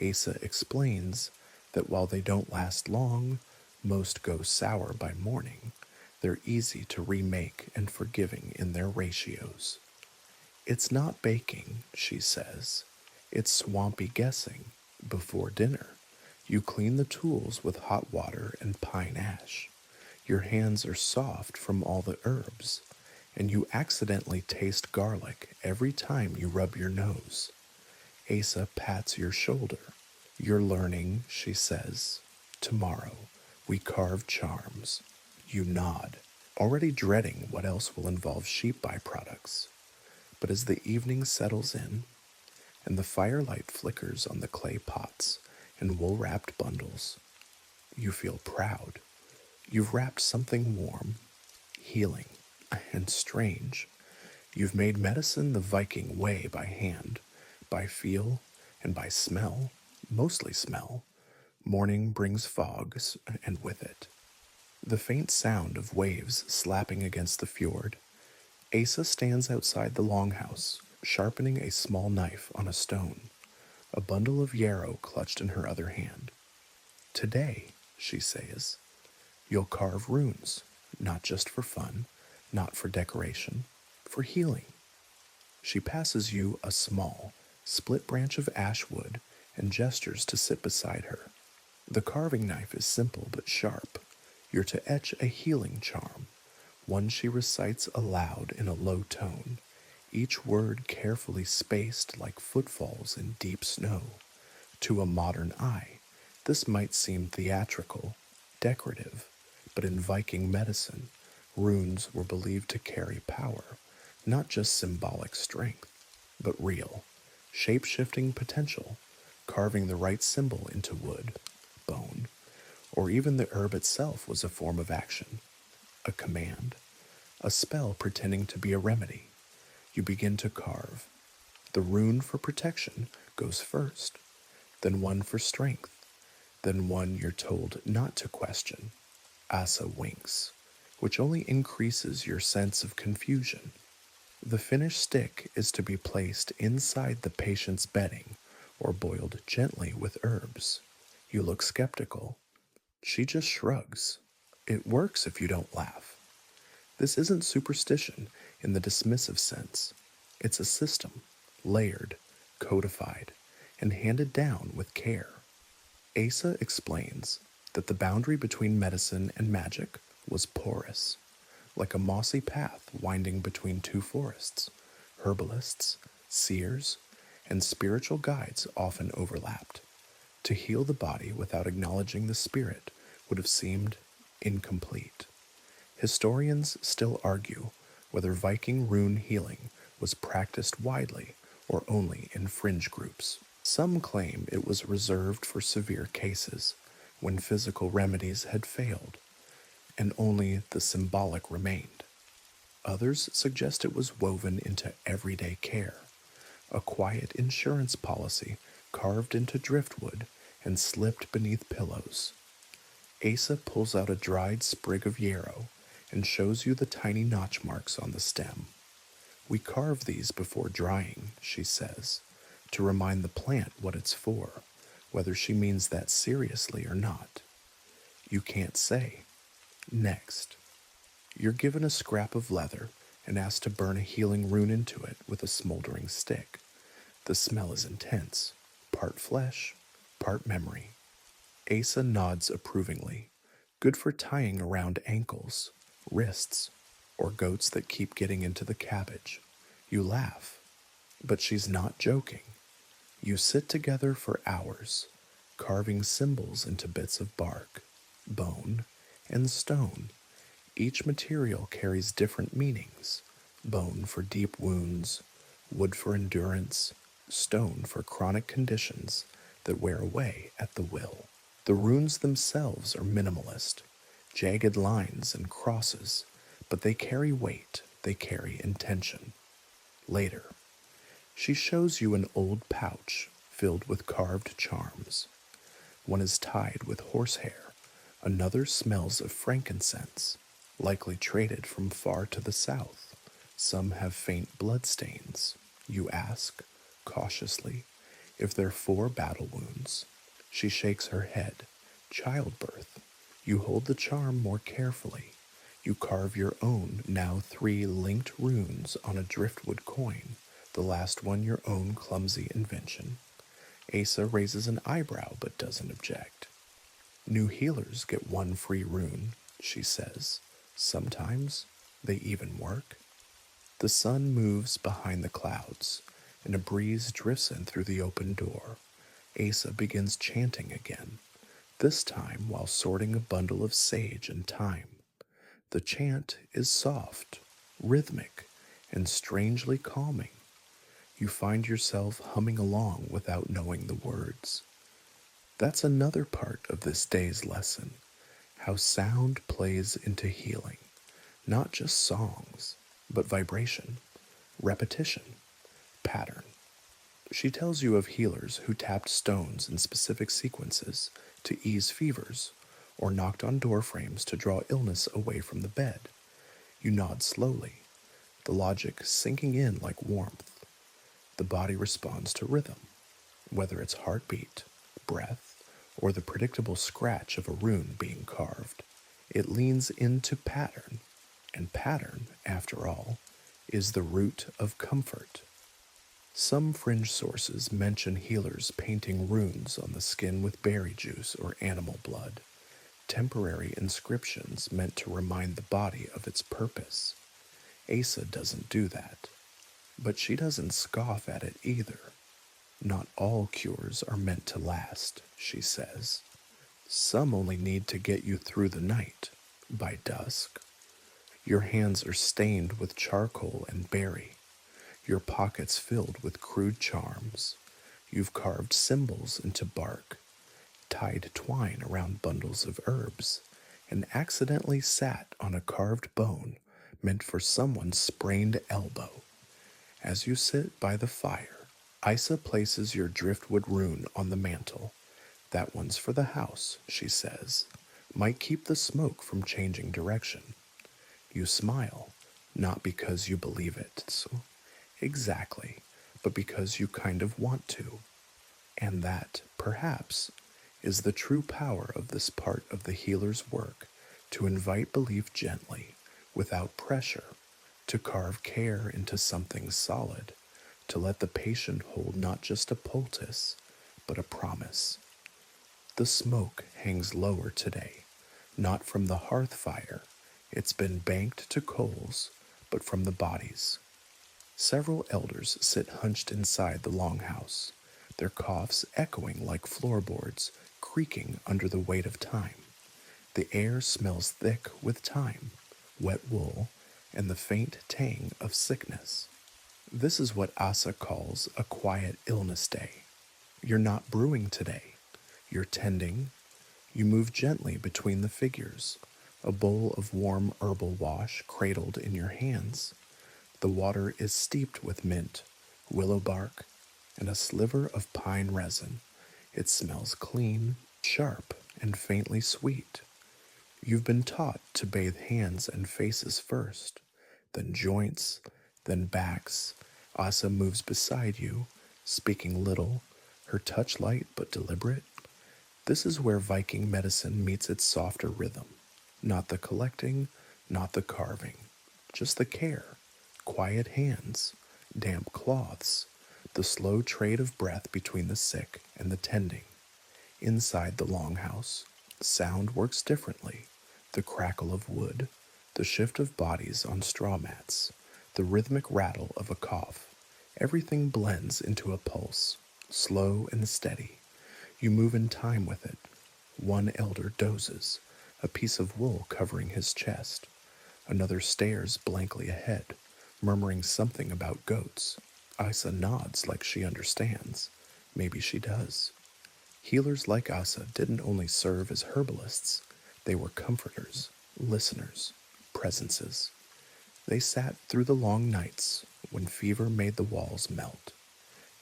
Asa explains that while they don't last long, most go sour by morning, they're easy to remake and forgiving in their ratios. It's not baking, she says. It's swampy guessing. Before dinner, you clean the tools with hot water and pine ash. Your hands are soft from all the herbs, and you accidentally taste garlic every time you rub your nose. Asa pats your shoulder. You're learning, she says. Tomorrow, we carve charms. You nod, already dreading what else will involve sheep byproducts. But as the evening settles in, and the firelight flickers on the clay pots and wool-wrapped bundles, you feel proud. You've wrapped something warm, healing, and strange. You've made medicine the Viking way by hand, by feel, and by smell, mostly smell. Morning brings fogs, and with it, the faint sound of waves slapping against the fjord. Asa stands outside the longhouse, sharpening a small knife on a stone, a bundle of yarrow clutched in her other hand. Today, she says, you'll carve runes, not just for fun, not for decoration, for healing. She passes you a small, split branch of ash wood and gestures to sit beside her. The carving knife is simple but sharp. You're to etch a healing charm, one she recites aloud in a low tone, each word carefully spaced like footfalls in deep snow. To a modern eye, this might seem theatrical, decorative, but in Viking medicine, runes were believed to carry power, not just symbolic strength, but real, shape-shifting potential, carving the right symbol into wood, bone, or even the herb itself was a form of action, a command, a spell pretending to be a remedy. You begin to carve. The rune for protection goes first, then one for strength, then one you're told not to question. Asa winks, which only increases your sense of confusion. The finished stick is to be placed inside the patient's bedding or boiled gently with herbs. You look skeptical. She just shrugs. It works if you don't laugh. This isn't superstition in the dismissive sense. It's a system, layered, codified, and handed down with care. Asa explains that the boundary between medicine and magic was porous, like a mossy path winding between two forests. Herbalists, seers, and spiritual guides often overlapped. To heal the body without acknowledging the spirit would have seemed incomplete. Historians still argue whether Viking rune healing was practiced widely or only in fringe groups. Some claim it was reserved for severe cases, when physical remedies had failed, and only the symbolic remained. Others suggest it was woven into everyday care, a quiet insurance policy carved into driftwood and slipped beneath pillows. Asa pulls out a dried sprig of yarrow and shows you the tiny notch marks on the stem. We carve these before drying, she says, to remind the plant what it's for, whether she means that seriously or not. You can't say. Next. You're given a scrap of leather and asked to burn a healing rune into it with a smoldering stick. The smell is intense, part flesh, part memory. Asa nods approvingly. Good for tying around ankles, wrists, or goats that keep getting into the cabbage. You laugh, but she's not joking. You sit together for hours, carving symbols into bits of bark, bone, and stone. Each material carries different meanings: bone for deep wounds, wood for endurance, stone for chronic conditions that wear away at the will. The runes themselves are minimalist, jagged lines and crosses, but they carry weight, they carry intention. Later, she shows you an old pouch filled with carved charms. One is tied with horsehair, another smells of frankincense, likely traded from far to the south. Some have faint bloodstains. You ask, cautiously, if they're 4 battle wounds. She shakes her head. Childbirth. You hold the charm more carefully. You carve your own, now 3 linked runes on a driftwood coin, the last one your own clumsy invention. Asa raises an eyebrow but doesn't object. New healers get 1 free rune, she says. Sometimes they even work. The sun moves behind the clouds, and a breeze drifts in through the open door. Asa begins chanting again, this time while sorting a bundle of sage and thyme. The chant is soft, rhythmic, and strangely calming. You find yourself humming along without knowing the words. That's another part of this day's lesson, how sound plays into healing. Not just songs, but vibration, repetition, pattern. She tells you of healers who tapped stones in specific sequences to ease fevers, or knocked on door frames to draw illness away from the bed. You nod slowly, the logic sinking in like warmth. The body responds to rhythm, whether it's heartbeat, breath, or the predictable scratch of a rune being carved. It leans into pattern, and pattern, after all, is the root of comfort. Some fringe sources mention healers painting runes on the skin with berry juice or animal blood, temporary inscriptions meant to remind the body of its purpose. Asa doesn't do that, but she doesn't scoff at it either. Not all cures are meant to last, she says. Some only need to get you through the night, by dusk. Your hands are stained with charcoal and berry, your pockets filled with crude charms. You've carved symbols into bark, tied twine around bundles of herbs, and accidentally sat on a carved bone meant for someone's sprained elbow. As you sit by the fire, Isa places your driftwood rune on the mantle. That one's for the house, she says. Might keep the smoke from changing direction. You smile, not because you believe it, exactly, but because you kind of want to. And that, perhaps, is the true power of this part of the healer's work, to invite belief gently, without pressure, to carve care into something solid, to let the patient hold not just a poultice, but a promise. The smoke hangs lower today, not from the hearth fire. It's been banked to coals, but from the bodies. Several elders sit hunched inside the longhouse, their coughs echoing like floorboards, creaking under the weight of time. The air smells thick with thyme, wet wool, and the faint tang of sickness. This is what Asa calls a quiet illness day. You're not brewing today. You're tending. You move gently between the figures, a bowl of warm herbal wash cradled in your hands. The water is steeped with mint, willow bark, and a sliver of pine resin. It smells clean, sharp, and faintly sweet. You've been taught to bathe hands and faces first, then joints, then backs. Asa moves beside you, speaking little, her touch light but deliberate. This is where Viking medicine meets its softer rhythm. Not the collecting, not the carving, just the care, quiet hands, damp cloths, the slow trade of breath between the sick and the tending. Inside the longhouse, sound works differently. The crackle of wood, the shift of bodies on straw mats, the rhythmic rattle of a cough, everything blends into a pulse, slow and steady. You move in time with it. One elder dozes, a piece of wool covering his chest. Another stares blankly ahead, murmuring something about goats. Isa nods like she understands. Maybe she does. Healers like Asa didn't only serve as herbalists, they were comforters, listeners, presences. They sat through the long nights when fever made the walls melt.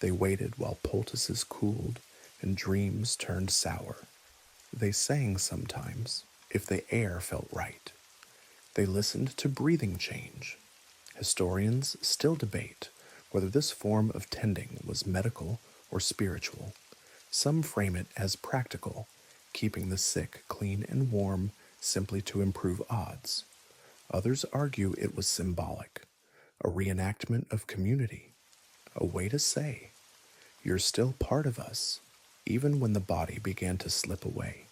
They waited while poultices cooled and dreams turned sour. They sang sometimes, if the air felt right. They listened to breathing change. Historians still debate whether this form of tending was medical or spiritual. Some frame it as practical, keeping the sick clean and warm simply to improve odds. Others argue it was symbolic, a reenactment of community, a way to say, "You're still part of us," even when the body began to slip away.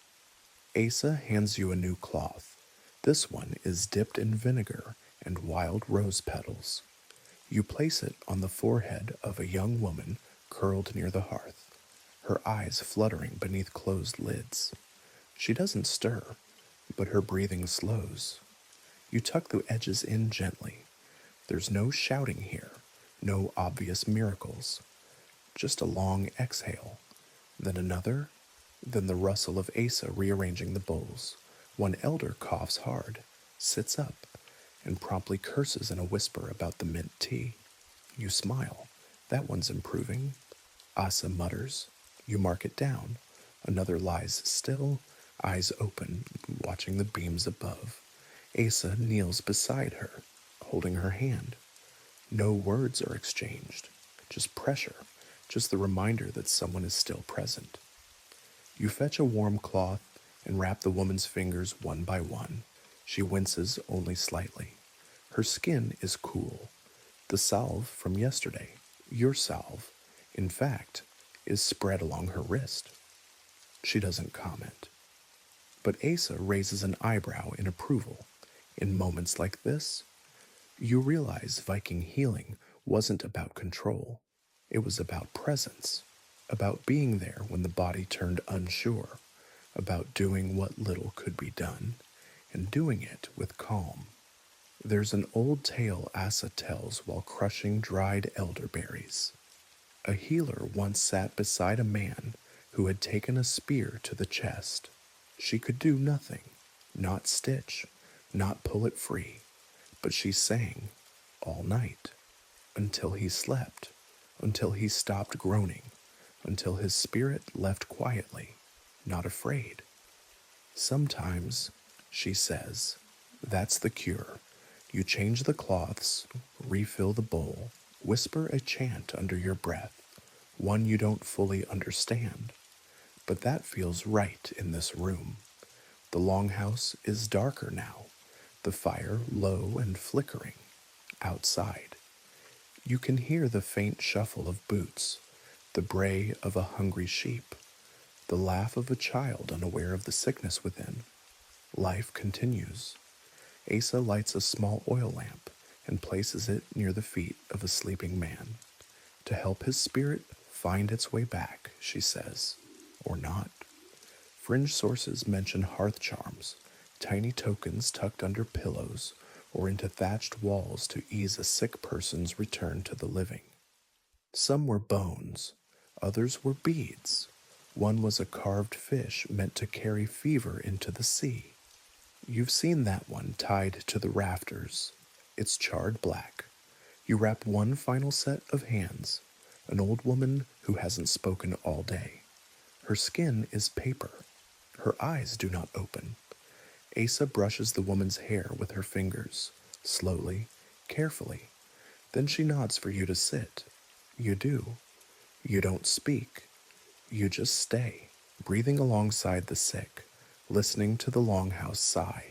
Asa hands you a new cloth. This one is dipped in vinegar and wild rose petals. You place it on the forehead of a young woman curled near the hearth, her eyes fluttering beneath closed lids. She doesn't stir, but her breathing slows. You tuck the edges in gently. There's no shouting here, no obvious miracles. Just a long exhale, then another, then the rustle of Asa rearranging the bowls. One elder coughs hard, sits up, and promptly curses in a whisper about the mint tea. You smile. That one's improving. Asa mutters. You mark it down. Another lies still, eyes open, watching the beams above. Asa kneels beside her, holding her hand. No words are exchanged, just pressure, just the reminder that someone is still present. You fetch a warm cloth and wrap the woman's fingers one by one. She winces only slightly. Her skin is cool. The salve from yesterday, your salve, in fact, is spread along her wrist. She doesn't comment. But Asa raises an eyebrow in approval. In moments like this, you realize Viking healing wasn't about control. It was about presence, about being there when the body turned unsure, about doing what little could be done, and doing it with calm. There's an old tale Asa tells while crushing dried elderberries. A healer once sat beside a man who had taken a spear to the chest. She could do nothing, not stitch, not pull it free, but she sang all night, until he slept, until he stopped groaning, until his spirit left quietly, not afraid. Sometimes, she says, that's the cure. You change the cloths, refill the bowl, whisper a chant under your breath, one you don't fully understand. But that feels right in this room. The longhouse is darker now, the fire low and flickering. Outside, you can hear the faint shuffle of boots, the bray of a hungry sheep, the laugh of a child unaware of the sickness within. Life continues. Asa lights a small oil lamp and places it near the feet of a sleeping man. To help his spirit find its way back, she says, or not. Fringe sources mention hearth charms, tiny tokens tucked under pillows or into thatched walls to ease a sick person's return to the living. Some were bones, others were beads. One was a carved fish meant to carry fever into the sea. You've seen that one tied to the rafters. It's charred black. You wrap one final set of hands, an old woman who hasn't spoken all day. Her skin is paper. Her eyes do not open. Asa brushes the woman's hair with her fingers, slowly, carefully. Then she nods for you to sit. You do. You don't speak. You just stay, breathing alongside the sick, listening to the longhouse sigh.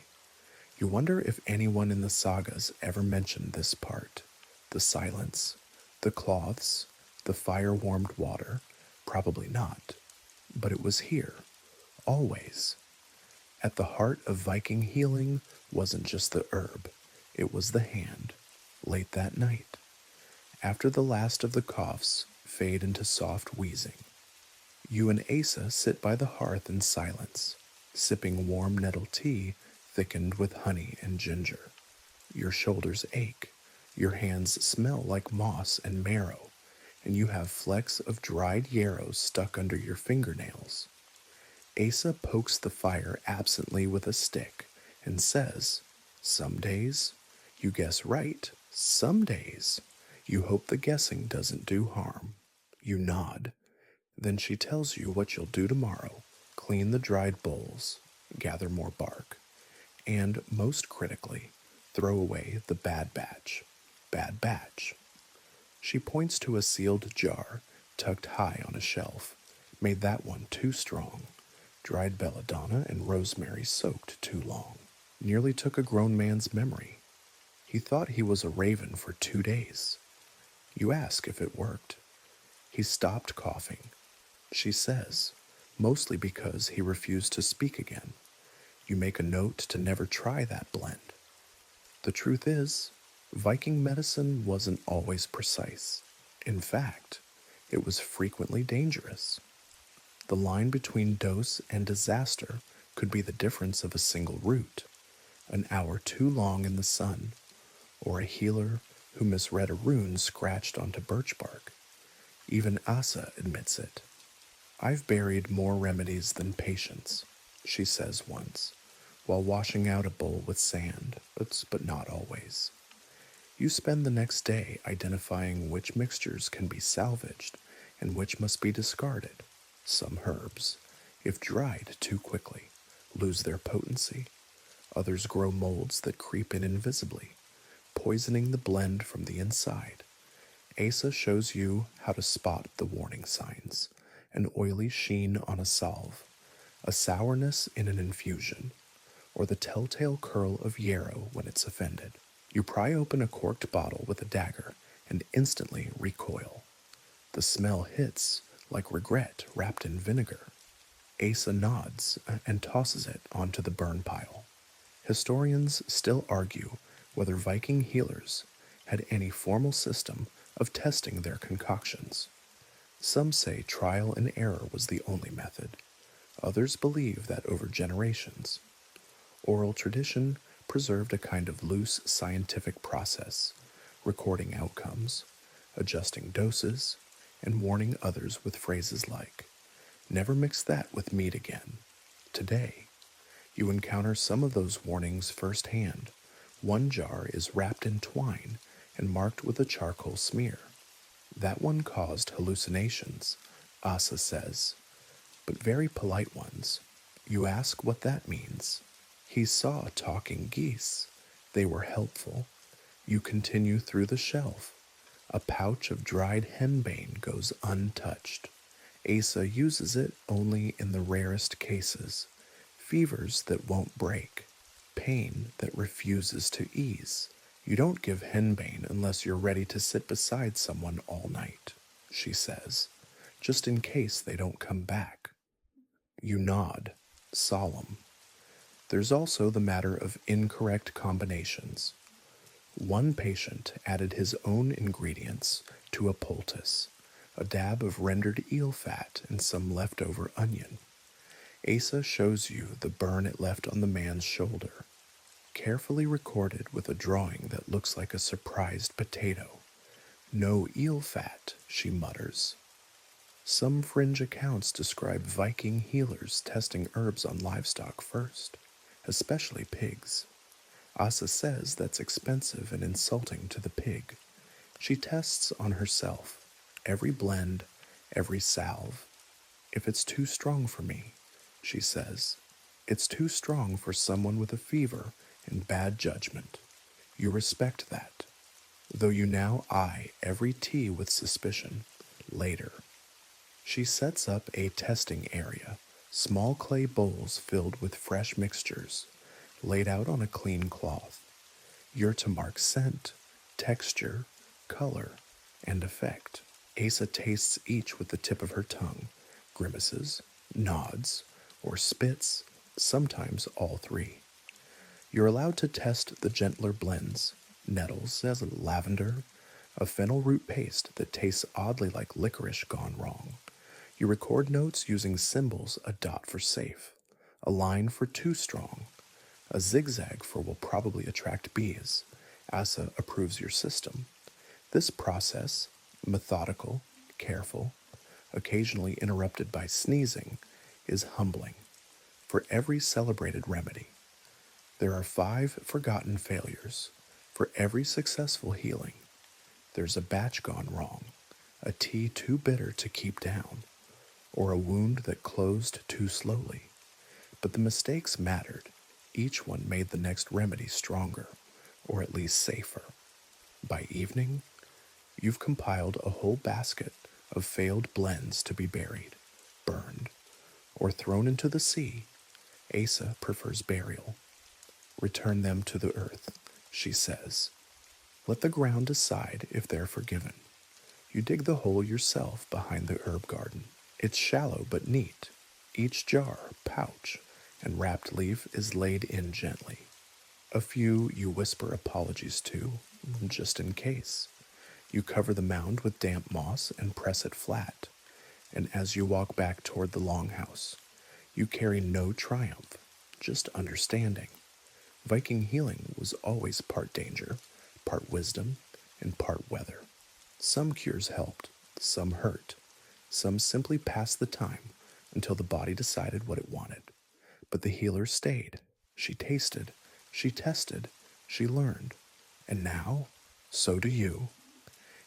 You wonder if anyone in the sagas ever mentioned this part. The silence, the cloths, the fire-warmed water. Probably not. But it was here, always. At the heart of Viking healing wasn't just the herb, it was the hand, late that night. After the last of the coughs fade into soft wheezing, you and Asa sit by the hearth in silence, sipping warm nettle tea thickened with honey and ginger. Your shoulders ache, your hands smell like moss and marrow, and you have flecks of dried yarrow stuck under your fingernails. Asa pokes the fire absently with a stick and says, "Some days, you guess right. Some days, you hope the guessing doesn't do harm." You nod. Then she tells you what you'll do tomorrow. Clean the dried bowls, gather more bark, and, most critically, throw away the bad batch. Bad batch. She points to a sealed jar tucked high on a shelf. Made that one too strong. Dried belladonna and rosemary soaked too long. Nearly took a grown man's memory. He thought he was a raven for 2 days. You ask if it worked. He stopped coughing. She says, mostly because he refused to speak again. You make a note to never try that blend. The truth is, Viking medicine wasn't always precise. In fact, it was frequently dangerous. The line between dose and disaster could be the difference of a single root, an hour too long in the sun, or a healer who misread a rune scratched onto birch bark. Even Asa admits it. "I've buried more remedies than patience," she says once, while washing out a bowl with sand, but not always. You spend the next day identifying which mixtures can be salvaged and which must be discarded. Some herbs, if dried too quickly, lose their potency. Others grow molds that creep in invisibly, poisoning the blend from the inside. Asa shows you how to spot the warning signs: an oily sheen on a salve, a sourness in an infusion, or the telltale curl of yarrow when it's offended. You pry open a corked bottle with a dagger and instantly recoil. The smell hits like regret wrapped in vinegar. Asa nods and tosses it onto the burn pile. Historians still argue whether Viking healers had any formal system of testing their concoctions. Some say trial and error was the only method. Others believe that over generations, oral tradition preserved a kind of loose scientific process, recording outcomes, adjusting doses, and warning others with phrases like, "Never mix that with meat again." Today, you encounter some of those warnings firsthand. One jar is wrapped in twine and marked with a charcoal smear. That one caused hallucinations, Asa says, but very polite ones. You ask what that means. He saw talking geese. They were helpful. You continue through the shelf. A pouch of dried henbane goes untouched. Asa uses it only in the rarest cases. Fevers that won't break. Pain that refuses to ease. You don't give henbane unless you're ready to sit beside someone all night, she says, just in case they don't come back. You nod, solemn. There's also the matter of incorrect combinations. One patient added his own ingredients to a poultice, a dab of rendered eel fat and some leftover onion. Asa shows you the burn it left on the man's shoulder, carefully recorded with a drawing that looks like a surprised potato. "No eel fat," she mutters. Some fringe accounts describe Viking healers testing herbs on livestock first, especially pigs. Asa says that's expensive and insulting to the pig. She tests on herself, every blend, every salve. "If it's too strong for me," she says, "it's too strong for someone with a fever and bad judgment." You respect that, though you now eye every tea with suspicion. Later, she sets up a testing area, small clay bowls filled with fresh mixtures, laid out on a clean cloth. You're to mark scent, texture, color, and effect. Asa tastes each with the tip of her tongue, grimaces, nods, or spits, sometimes all three. You're allowed to test the gentler blends, nettles as lavender, a fennel root paste that tastes oddly like licorice gone wrong. You record notes using symbols: a dot for safe, a line for too strong, a zigzag for will probably attract bees. Asa approves your system. This process, methodical, careful, occasionally interrupted by sneezing, is humbling. For every celebrated remedy, there are 5 forgotten failures. For every successful healing, there's a batch gone wrong, a tea too bitter to keep down, or a wound that closed too slowly. But the mistakes mattered. Each one made the next remedy stronger, or at least safer. By evening, you've compiled a whole basket of failed blends to be buried, burned, or thrown into the sea. Asa prefers burial. Return them to the earth, she says. Let the ground decide if they're forgiven. You dig the hole yourself behind the herb garden. It's shallow but neat. Each jar, pouch, and wrapped leaf is laid in gently. A few you whisper apologies to, just in case. You cover the mound with damp moss and press it flat. And as you walk back toward the longhouse, you carry no triumph, just understanding. Viking healing was always part danger, part wisdom, and part weather. Some cures helped, some hurt, some simply passed the time until the body decided what it wanted. But the healer stayed. She tasted, she tested, she learned. And now, so do you.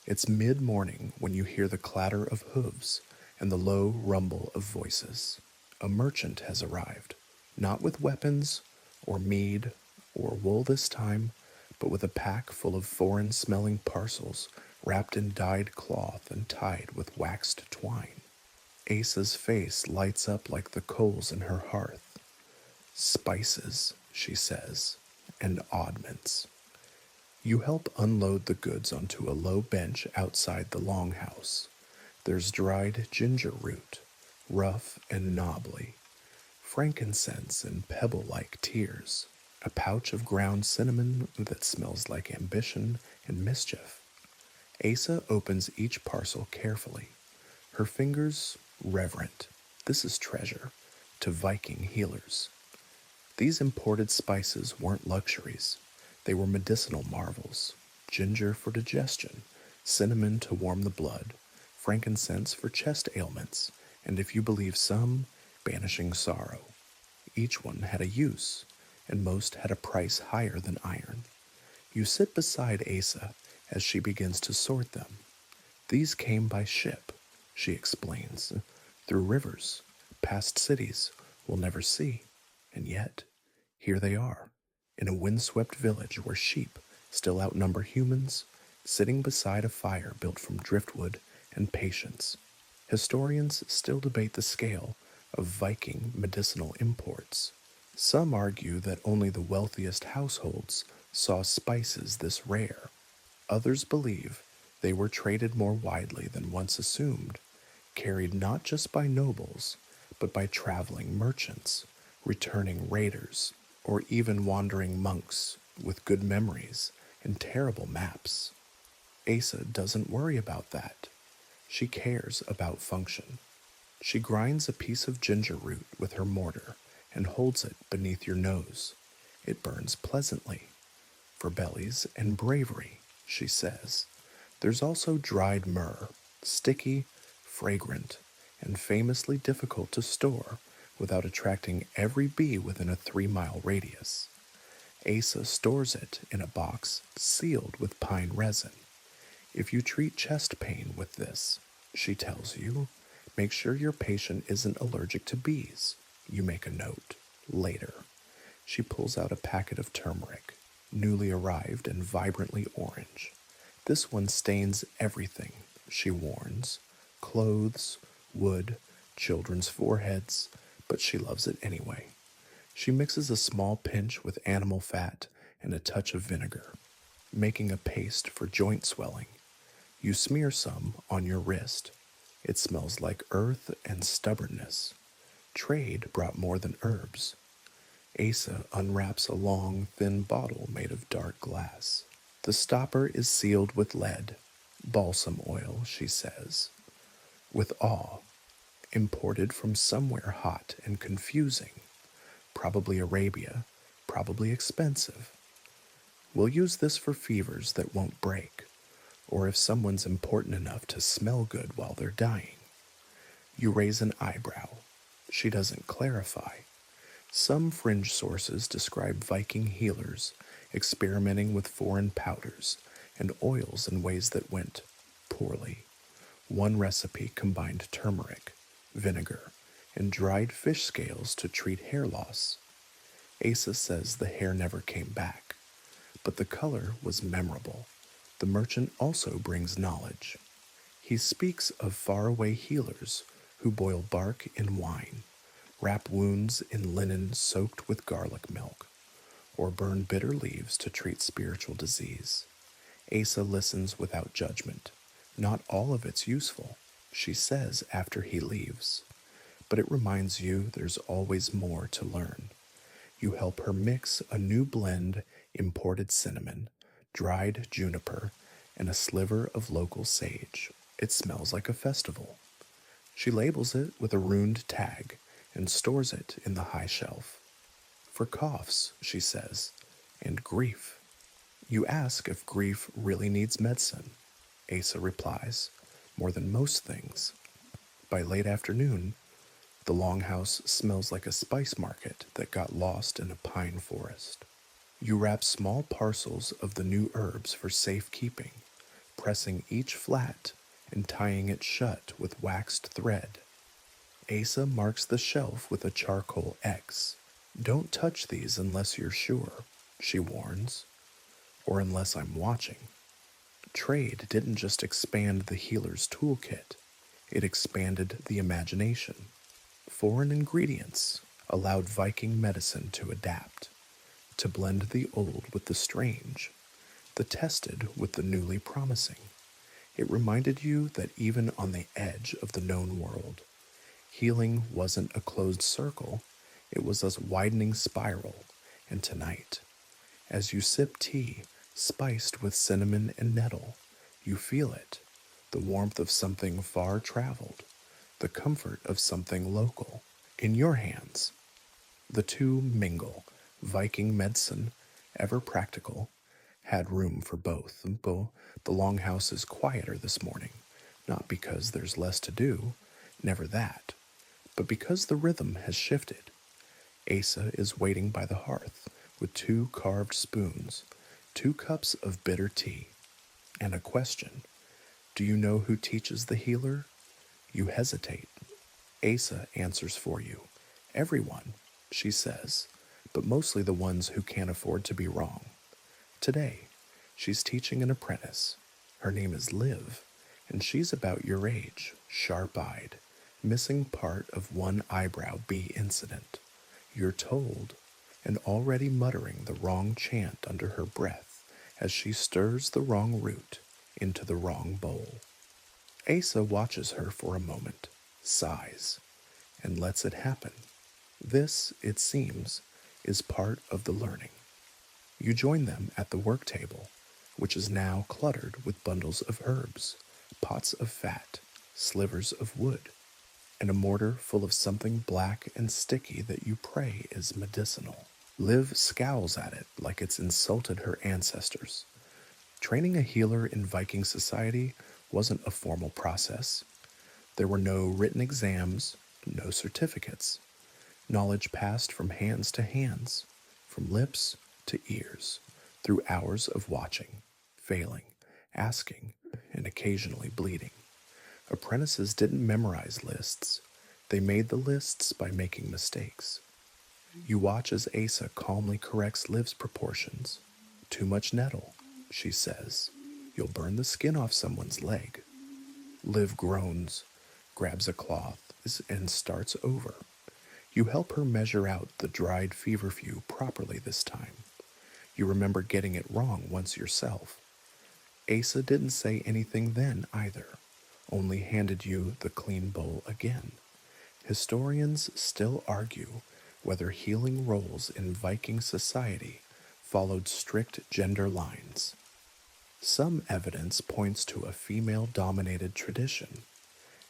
It's mid-morning when you hear the clatter of hooves and the low rumble of voices. A merchant has arrived, not with weapons or mead or wool this time, but with a pack full of foreign-smelling parcels wrapped in dyed cloth and tied with waxed twine. Asa's face lights up like the coals in her hearth. Spices, she says, and oddments. You help unload the goods onto a low bench outside the longhouse. There's dried ginger root, rough and knobbly, frankincense and pebble-like tears, a pouch of ground cinnamon that smells like ambition and mischief. Asa opens each parcel carefully, her fingers reverent. This is treasure to Viking healers. These imported spices weren't luxuries. They were medicinal marvels. Ginger for digestion, cinnamon to warm the blood, frankincense for chest ailments, and if you believe some, banishing sorrow. Each one had a use, and most had a price higher than iron. You sit beside Asa as she begins to sort them. These came by ship, she explains, through rivers, past cities we'll never see, and yet, here they are, in a windswept village where sheep still outnumber humans, sitting beside a fire built from driftwood and patience. Historians still debate the scale of Viking medicinal imports. Some argue that only the wealthiest households saw spices this rare. Others believe they were traded more widely than once assumed, carried not just by nobles, but by traveling merchants, returning raiders, or even wandering monks with good memories and terrible maps. Asa doesn't worry about that. She cares about function. She grinds a piece of ginger root with her mortar and holds it beneath your nose. It burns pleasantly. For bellies and bravery, she says. There's also dried myrrh, sticky, fragrant, and famously difficult to store without attracting every bee within a 3-mile radius. Asa stores it in a box sealed with pine resin. If you treat chest pain with this, she tells you, make sure your patient isn't allergic to bees. You make a note. Later, she pulls out a packet of turmeric, newly arrived and vibrantly orange. This one stains everything, she warns. Clothes, wood, children's foreheads, but she loves it anyway. She mixes a small pinch with animal fat and a touch of vinegar, making a paste for joint swelling. You smear some on your wrist. It smells like earth and stubbornness. Trade brought more than herbs. Asa unwraps a long, thin bottle made of dark glass. The stopper is sealed with lead. Balsam oil, she says, with awe. Imported from somewhere hot and confusing. Probably Arabia, probably expensive. We'll use this for fevers that won't break, or if someone's important enough to smell good while they're dying. You raise an eyebrow. She doesn't clarify. Some fringe sources describe Viking healers experimenting with foreign powders and oils in ways that went poorly. One recipe combined turmeric, vinegar, and dried fish scales to treat hair loss. Asa says the hair never came back, but the color was memorable. The merchant also brings knowledge. He speaks of faraway healers who boil bark in wine, wrap wounds in linen soaked with garlic milk, or burn bitter leaves to treat spiritual disease. Asa listens without judgment. Not all of it's useful, she says after he leaves, but it reminds you there's always more to learn. You help her mix a new blend, imported cinnamon, dried juniper, and a sliver of local sage. It smells like a festival. She labels it with a runed tag and stores it in the high shelf. For coughs, she says, and grief. You ask if grief really needs medicine. Asa replies, more than most things. By late afternoon, the longhouse smells like a spice market that got lost in a pine forest. You wrap small parcels of the new herbs for safekeeping, pressing each flat and tying it shut with waxed thread. Asa marks the shelf with a charcoal X. Don't touch these unless you're sure, she warns, or unless I'm watching. Trade didn't just expand the healer's toolkit, it expanded the imagination. Foreign ingredients allowed Viking medicine to adapt, to blend the old with the strange, the tested with the newly promising. It reminded you that even on the edge of the known world, healing wasn't a closed circle, it was a widening spiral. And tonight, as you sip tea spiced with cinnamon and nettle, you feel it, the warmth of something far traveled, the comfort of something local, in your hands. The two mingle. Viking medicine, ever practical, had room for both. The longhouse is quieter this morning, not because there's less to do, never that, but because the rhythm has shifted. Asa is waiting by the hearth with 2 carved spoons, 2 cups of bitter tea, and a question. Do you know who teaches the healer? You hesitate. Asa answers for you. Everyone, she says, but mostly the ones who can't afford to be wrong. Today, she's teaching an apprentice. Her name is Liv, and she's about your age, sharp-eyed, missing part of one eyebrow bee incident. You're told, and already muttering the wrong chant under her breath as she stirs the wrong root into the wrong bowl. Asa watches her for a moment, sighs, and lets it happen. This, it seems, is part of the learning. You join them at the work table, which is now cluttered with bundles of herbs, pots of fat, slivers of wood, and a mortar full of something black and sticky that you pray is medicinal. Liv scowls at it like it's insulted her ancestors. Training a healer in Viking society wasn't a formal process. There were no written exams, no certificates. Knowledge passed from hands to hands, from lips to ears, through hours of watching, failing, asking, and occasionally bleeding. Apprentices didn't memorize lists. They made the lists by making mistakes. You watch as Asa calmly corrects Liv's proportions. Too much nettle, she says. You'll burn the skin off someone's leg. Liv groans, grabs a cloth, and starts over. You help her measure out the dried feverfew properly this time. You remember getting it wrong once yourself. Asa didn't say anything then either, only handed you the clean bowl again. Historians still argue whether healing roles in Viking society followed strict gender lines. Some evidence points to a female dominated tradition,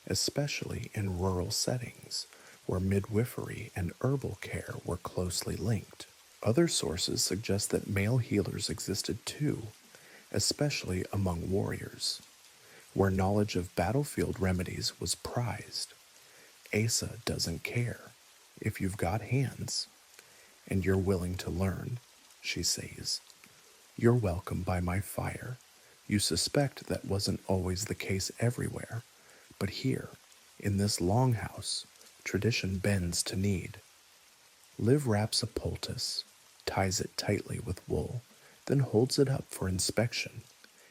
especially in rural settings where midwifery and herbal care were closely linked. Other sources suggest that male healers existed too, especially among warriors, where knowledge of battlefield remedies was prized. Asa doesn't care if you've got hands and you're willing to learn, she says. You're welcome by my fire. You suspect that wasn't always the case everywhere, but here, in this longhouse, tradition bends to need. Liv wraps a poultice, ties it tightly with wool, then holds it up for inspection.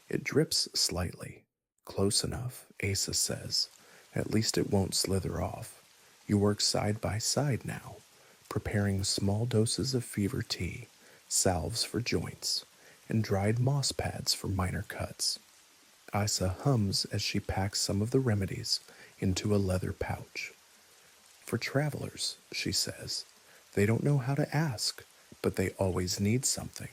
It drips slightly. Close enough, Asa says. At least it won't slither off. You work side by side now, preparing small doses of fever tea, salves for joints, and dried moss pads for minor cuts. Asa hums as she packs some of the remedies into a leather pouch. For travelers, she says, they don't know how to ask, but they always need something.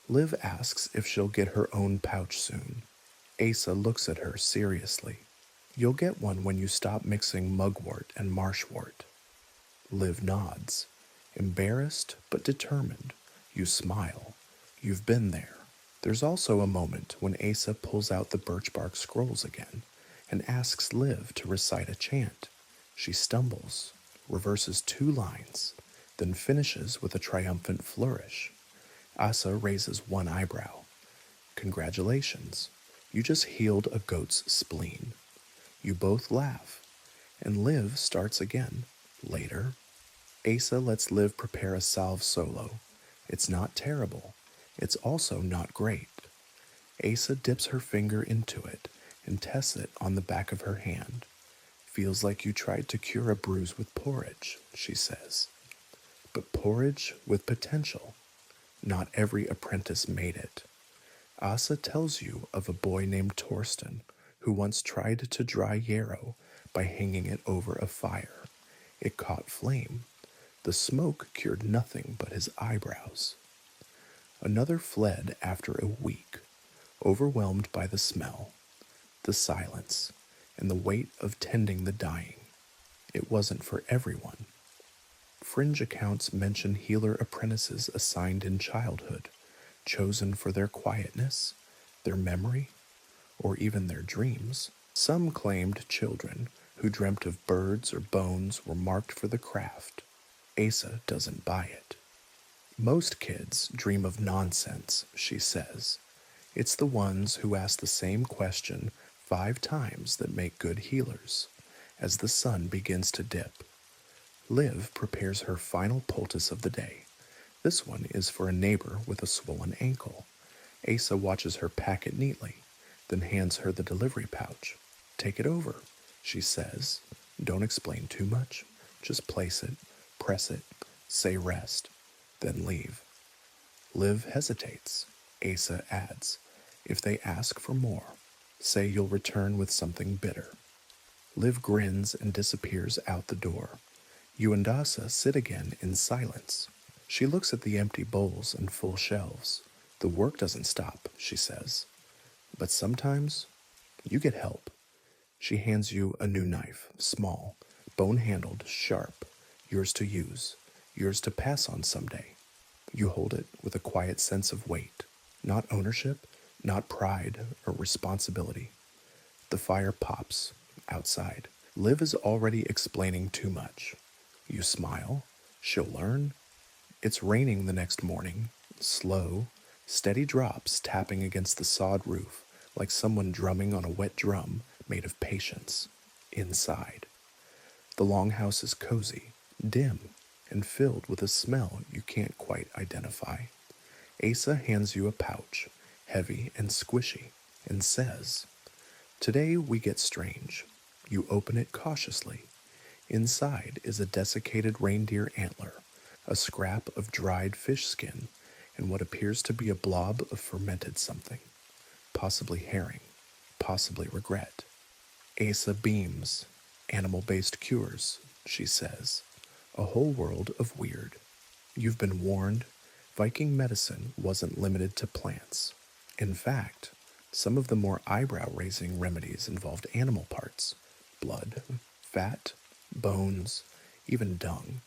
Liv asks if she'll get her own pouch soon. Asa looks at her seriously. You'll get one when you stop mixing mugwort and marshwort. Liv nods. Embarrassed but determined, you smile. You've been there. There's also a moment when Asa pulls out the birch bark scrolls again and asks Liv to recite a chant. She stumbles, reverses 2 lines, then finishes with a triumphant flourish. Asa raises one eyebrow. Congratulations, you just healed a goat's spleen. You both laugh, and Liv starts again. Later, Asa lets Liv prepare a salve solo. It's not terrible. It's also not great. Asa dips her finger into it and tests it on the back of her hand. Feels like you tried to cure a bruise with porridge, she says. But porridge with potential. Not every apprentice made it. Asa tells you of a boy named Torsten who once tried to dry yarrow by hanging it over a fire. It caught flame. The smoke cured nothing but his eyebrows. Another fled after a week, overwhelmed by the smell, the silence, and the weight of tending the dying. It wasn't for everyone. Fringe accounts mention healer apprentices assigned in childhood, chosen for their quietness, their memory, or even their dreams. Some claimed children who dreamt of birds or bones were marked for the craft. Asa doesn't buy it. Most kids dream of nonsense, she says. It's the ones who ask the same question 5 times that make good healers. As the sun begins to dip, Liv prepares her final poultice of the day. This one is for a neighbor with a swollen ankle. Asa watches her pack it neatly, then hands her the delivery pouch. Take it over, she says. Don't explain too much. Just place it, press it, say rest, then leave. Liv hesitates. Asa adds, if they ask for more, say you'll return with something bitter. Liv grins and disappears out the door. You and Asa sit again in silence. She looks at the empty bowls and full shelves. The work doesn't stop, she says. But sometimes, you get help. She hands you a new knife, small, bone-handled, sharp, yours to use, yours to pass on someday. You hold it with a quiet sense of weight, not ownership, not pride or responsibility. The fire pops outside. Liv is already explaining too much. You smile. She'll learn. It's raining the next morning, slow, steady drops tapping against the sod roof like someone drumming on a wet drum made of patience. Inside, the longhouse is cozy, dim, and filled with a smell you can't quite identify. Asa hands you a pouch, heavy and squishy, and says, "Today we get strange." You open it cautiously. Inside is a desiccated reindeer antler, a scrap of dried fish skin, and what appears to be a blob of fermented something. Possibly herring, possibly regret. Asa beams. Animal-based cures, she says. A whole world of weird. You've been warned. Viking medicine wasn't limited to plants. In fact, some of the more eyebrow-raising remedies involved animal parts. Blood, fat, bones, even dung.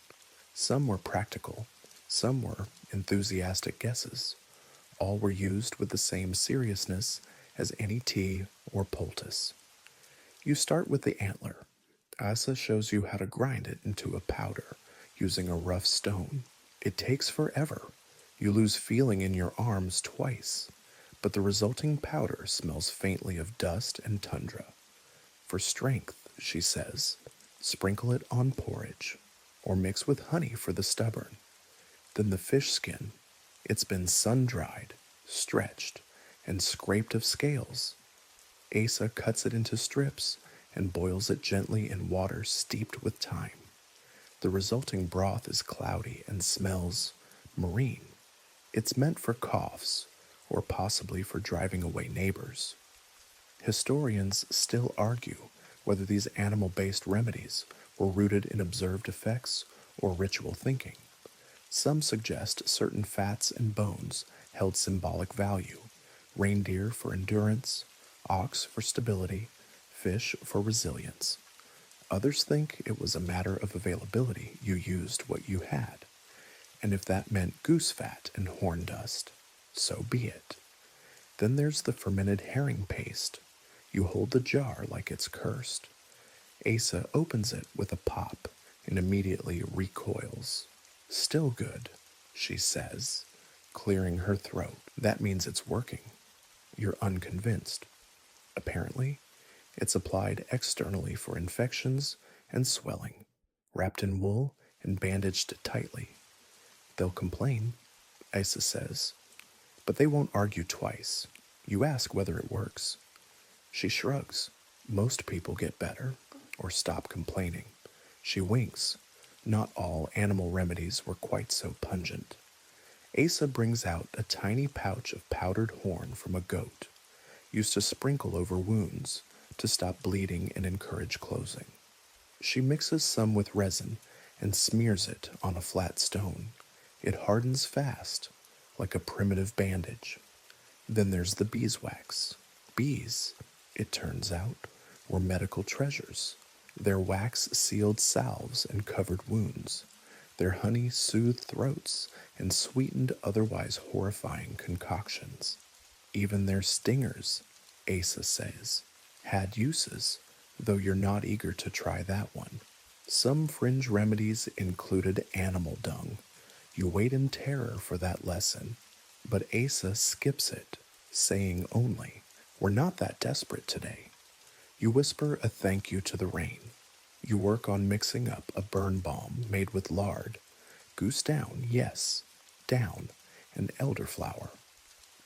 Some were practical. Some were enthusiastic guesses. All were used with the same seriousness as any tea or poultice. You start with the antler. Asa shows you how to grind it into a powder using a rough stone. It takes forever. You lose feeling in your arms twice, but the resulting powder smells faintly of dust and tundra. For strength, she says, sprinkle it on porridge, or mix with honey for the stubborn. Then the fish skin. It's been sun-dried, stretched, and scraped of scales. Asa cuts it into strips and boils it gently in water steeped with thyme. The resulting broth is cloudy and smells marine. It's meant for coughs, or possibly for driving away neighbors. Historians still argue whether these animal-based remedies were rooted in observed effects or ritual thinking. Some suggest certain fats and bones held symbolic value: reindeer for endurance, ox for stability, fish for resilience. Others think it was a matter of availability. You used what you had. And if that meant goose fat and horn dust, so be it. Then there's the fermented herring paste. You hold the jar like it's cursed. Asa opens it with a pop and immediately recoils. Still good, she says, clearing her throat. That means it's working. You're unconvinced. Apparently, it's applied externally for infections and swelling, wrapped in wool and bandaged tightly. They'll complain, Asa says, but they won't argue twice. You ask whether it works. She shrugs. Most people get better, or stop complaining. She winks. Not all animal remedies were quite so pungent. Asa brings out a tiny pouch of powdered horn from a goat, used to sprinkle over wounds to stop bleeding and encourage closing. She mixes some with resin and smears it on a flat stone. It hardens fast, like a primitive bandage. Then there's the beeswax. Bees, it turns out, were medical treasures. Their wax sealed salves and covered wounds. Their honey soothed throats and sweetened otherwise horrifying concoctions. Even their stingers, Asa says, had uses, though you're not eager to try that one. Some fringe remedies included animal dung. You wait in terror for that lesson, but Asa skips it, saying only, "We're not that desperate today." You whisper a thank you to the rain. You work on mixing up a burn balm made with lard, goose down, yes, down, and elderflower.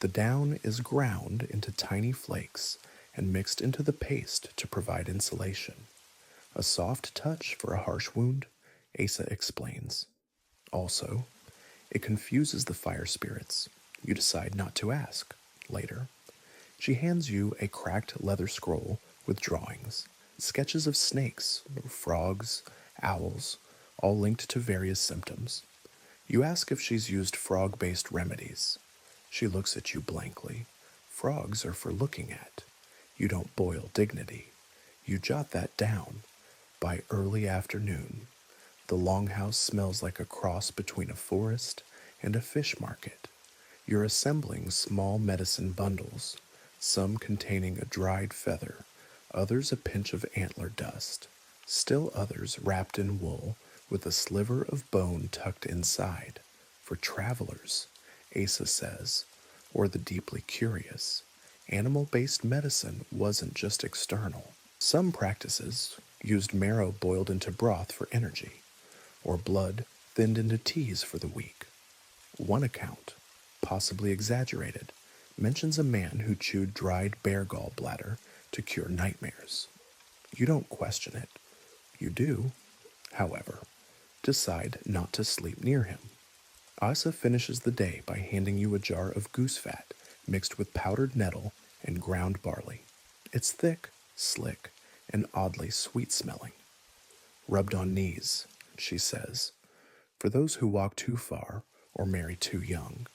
The down is ground into tiny flakes and mixed into the paste to provide insulation. A soft touch for a harsh wound, Asa explains. Also, it confuses the fire spirits. You decide not to ask. Later, she hands you a cracked leather scroll with drawings, sketches of snakes, frogs, owls, all linked to various symptoms. You ask if she's used frog-based remedies. She looks at you blankly. Frogs are for looking at. You don't boil dignity. You jot that down. By early afternoon, the longhouse smells like a cross between a forest and a fish market. You're assembling small medicine bundles, some containing a dried feather, others a pinch of antler dust, still others wrapped in wool with a sliver of bone tucked inside. For travelers, Asa says, or the deeply curious, animal-based medicine wasn't just external. Some practices used marrow boiled into broth for energy, or blood thinned into teas for the weak. One account, possibly exaggerated, mentions a man who chewed dried bear gallbladder to cure nightmares. You don't question it. You do, however, decide not to sleep near him. Asa finishes the day by handing you a jar of goose fat mixed with powdered nettle and ground barley. It's thick, slick, and oddly sweet smelling. Rubbed on knees, she says. For those who walk too far or marry too young,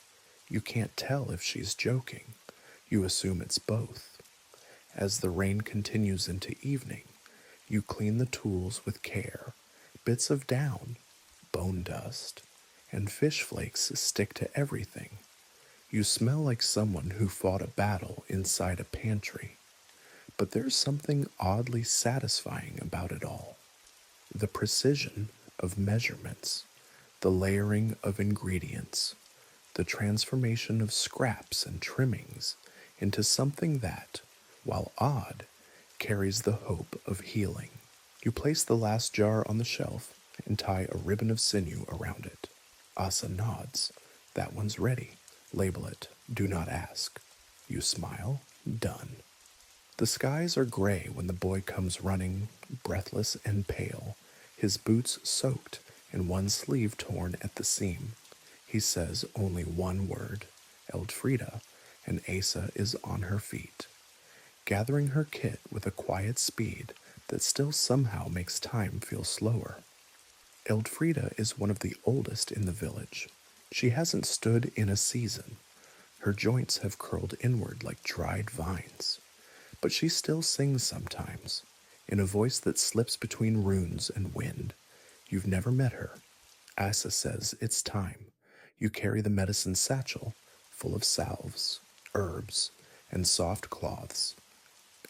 you can't tell if she's joking. You assume it's both. As the rain continues into evening, you clean the tools with care. Bits of down, bone dust, and fish flakes stick to everything. You smell like someone who fought a battle inside a pantry. But there's something oddly satisfying about it all. The precision of measurements, the layering of ingredients, the transformation of scraps and trimmings into something that, while odd, carries the hope of healing. You place the last jar on the shelf and tie a ribbon of sinew around it. Asa nods. That one's ready. Label it. Do not ask. You smile. Done. The skies are gray when the boy comes running, breathless and pale, his boots soaked and one sleeve torn at the seam. He says only one word, Eldfrida, and Asa is on her feet, gathering her kit with a quiet speed that still somehow makes time feel slower. Eldfrida is one of the oldest in the village. She hasn't stood in a season. Her joints have curled inward like dried vines. But she still sings sometimes, in a voice that slips between runes and wind. You've never met her. Asa says it's time. You carry the medicine satchel, full of salves, herbs, and soft cloths.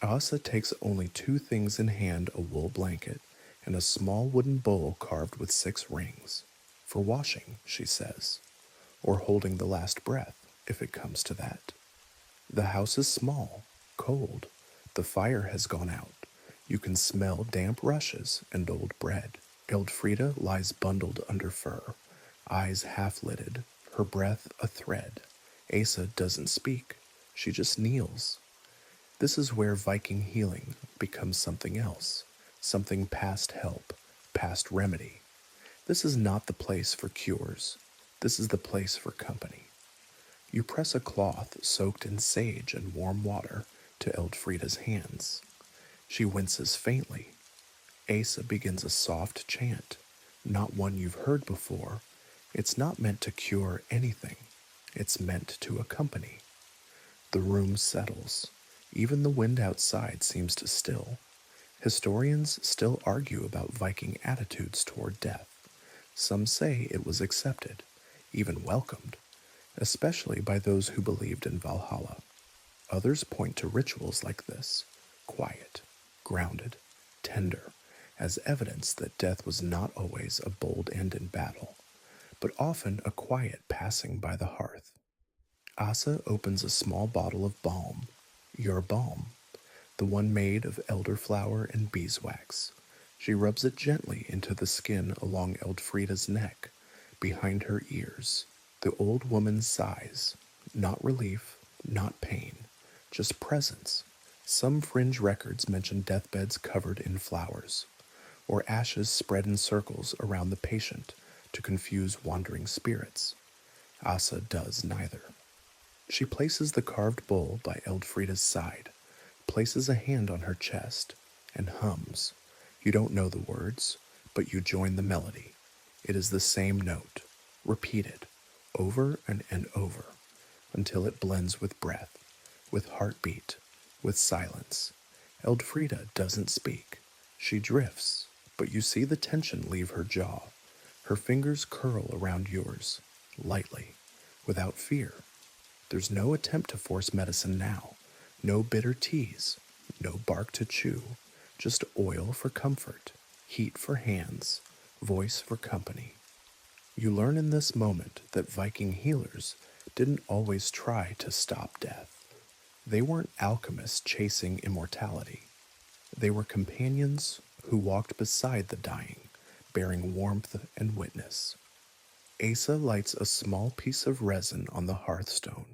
Asa takes only two things in hand, a wool blanket and a small wooden bowl carved with 6 rings. For washing, she says, or holding the last breath, if it comes to that. The house is small, cold. The fire has gone out. You can smell damp rushes and old bread. Eldfrida lies bundled under fur, eyes half-lidded, her breath a thread. Asa doesn't speak. She just kneels. This is where Viking healing becomes something else, something past help, past remedy. This is not the place for cures. This is the place for company. You press a cloth soaked in sage and warm water to Eldfrida's hands. She winces faintly. Asa begins a soft chant, not one you've heard before. It's not meant to cure anything. It's meant to accompany. The room settles. Even the wind outside seems to still. Historians still argue about Viking attitudes toward death. Some say it was accepted, even welcomed, especially by those who believed in Valhalla. Others point to rituals like this, quiet, grounded, tender, as evidence that death was not always a bold end in battle, but often a quiet passing by the hearth. Asa opens a small bottle of balm, your balm, the one made of elderflower and beeswax. She rubs it gently into the skin along Eldfrida's neck, behind her ears. The old woman sighs, not relief, not pain, just presence. Some fringe records mention deathbeds covered in flowers, or ashes spread in circles around the patient to confuse wandering spirits. Asa does neither. She places the carved bowl by Eldfrida's side, places a hand on her chest, and hums. You don't know the words, but you join the melody. It is the same note, repeated, over and over, until it blends with breath, with heartbeat, with silence. Eldfrida doesn't speak. She drifts, but you see the tension leave her jaw. Her fingers curl around yours, lightly, without fear. There's no attempt to force medicine now, no bitter teas, no bark to chew, just oil for comfort, heat for hands, voice for company. You learn in this moment that Viking healers didn't always try to stop death. They weren't alchemists chasing immortality. They were companions who walked beside the dying, bearing warmth and witness. Asa lights a small piece of resin on the hearthstone.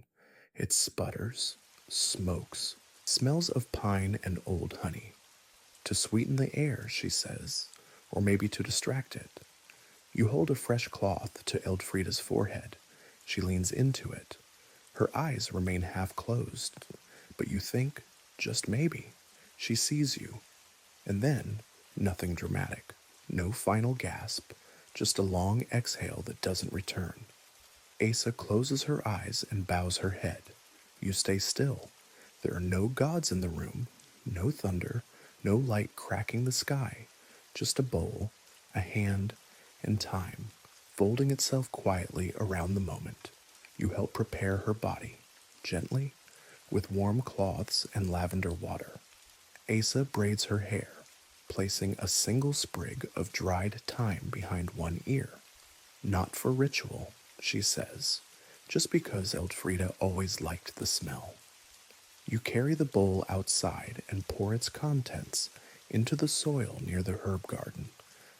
It sputters, smokes, smells of pine and old honey. To sweeten the air, she says, or maybe to distract it. You hold a fresh cloth to Eldfrida's forehead. She leans into it. Her eyes remain half closed, but you think, just maybe, she sees you. And then, nothing dramatic. No final gasp, just a long exhale that doesn't return. Asa closes her eyes and bows her head. You stay still. There are no gods in the room, no thunder, no light cracking the sky, just a bowl, a hand, and time, folding itself quietly around the moment. You help prepare her body, gently, with warm cloths and lavender water. Asa braids her hair, placing a single sprig of dried thyme behind one ear. Not for ritual, she says, just because Eldfrida always liked the smell. You carry the bowl outside and pour its contents into the soil near the herb garden,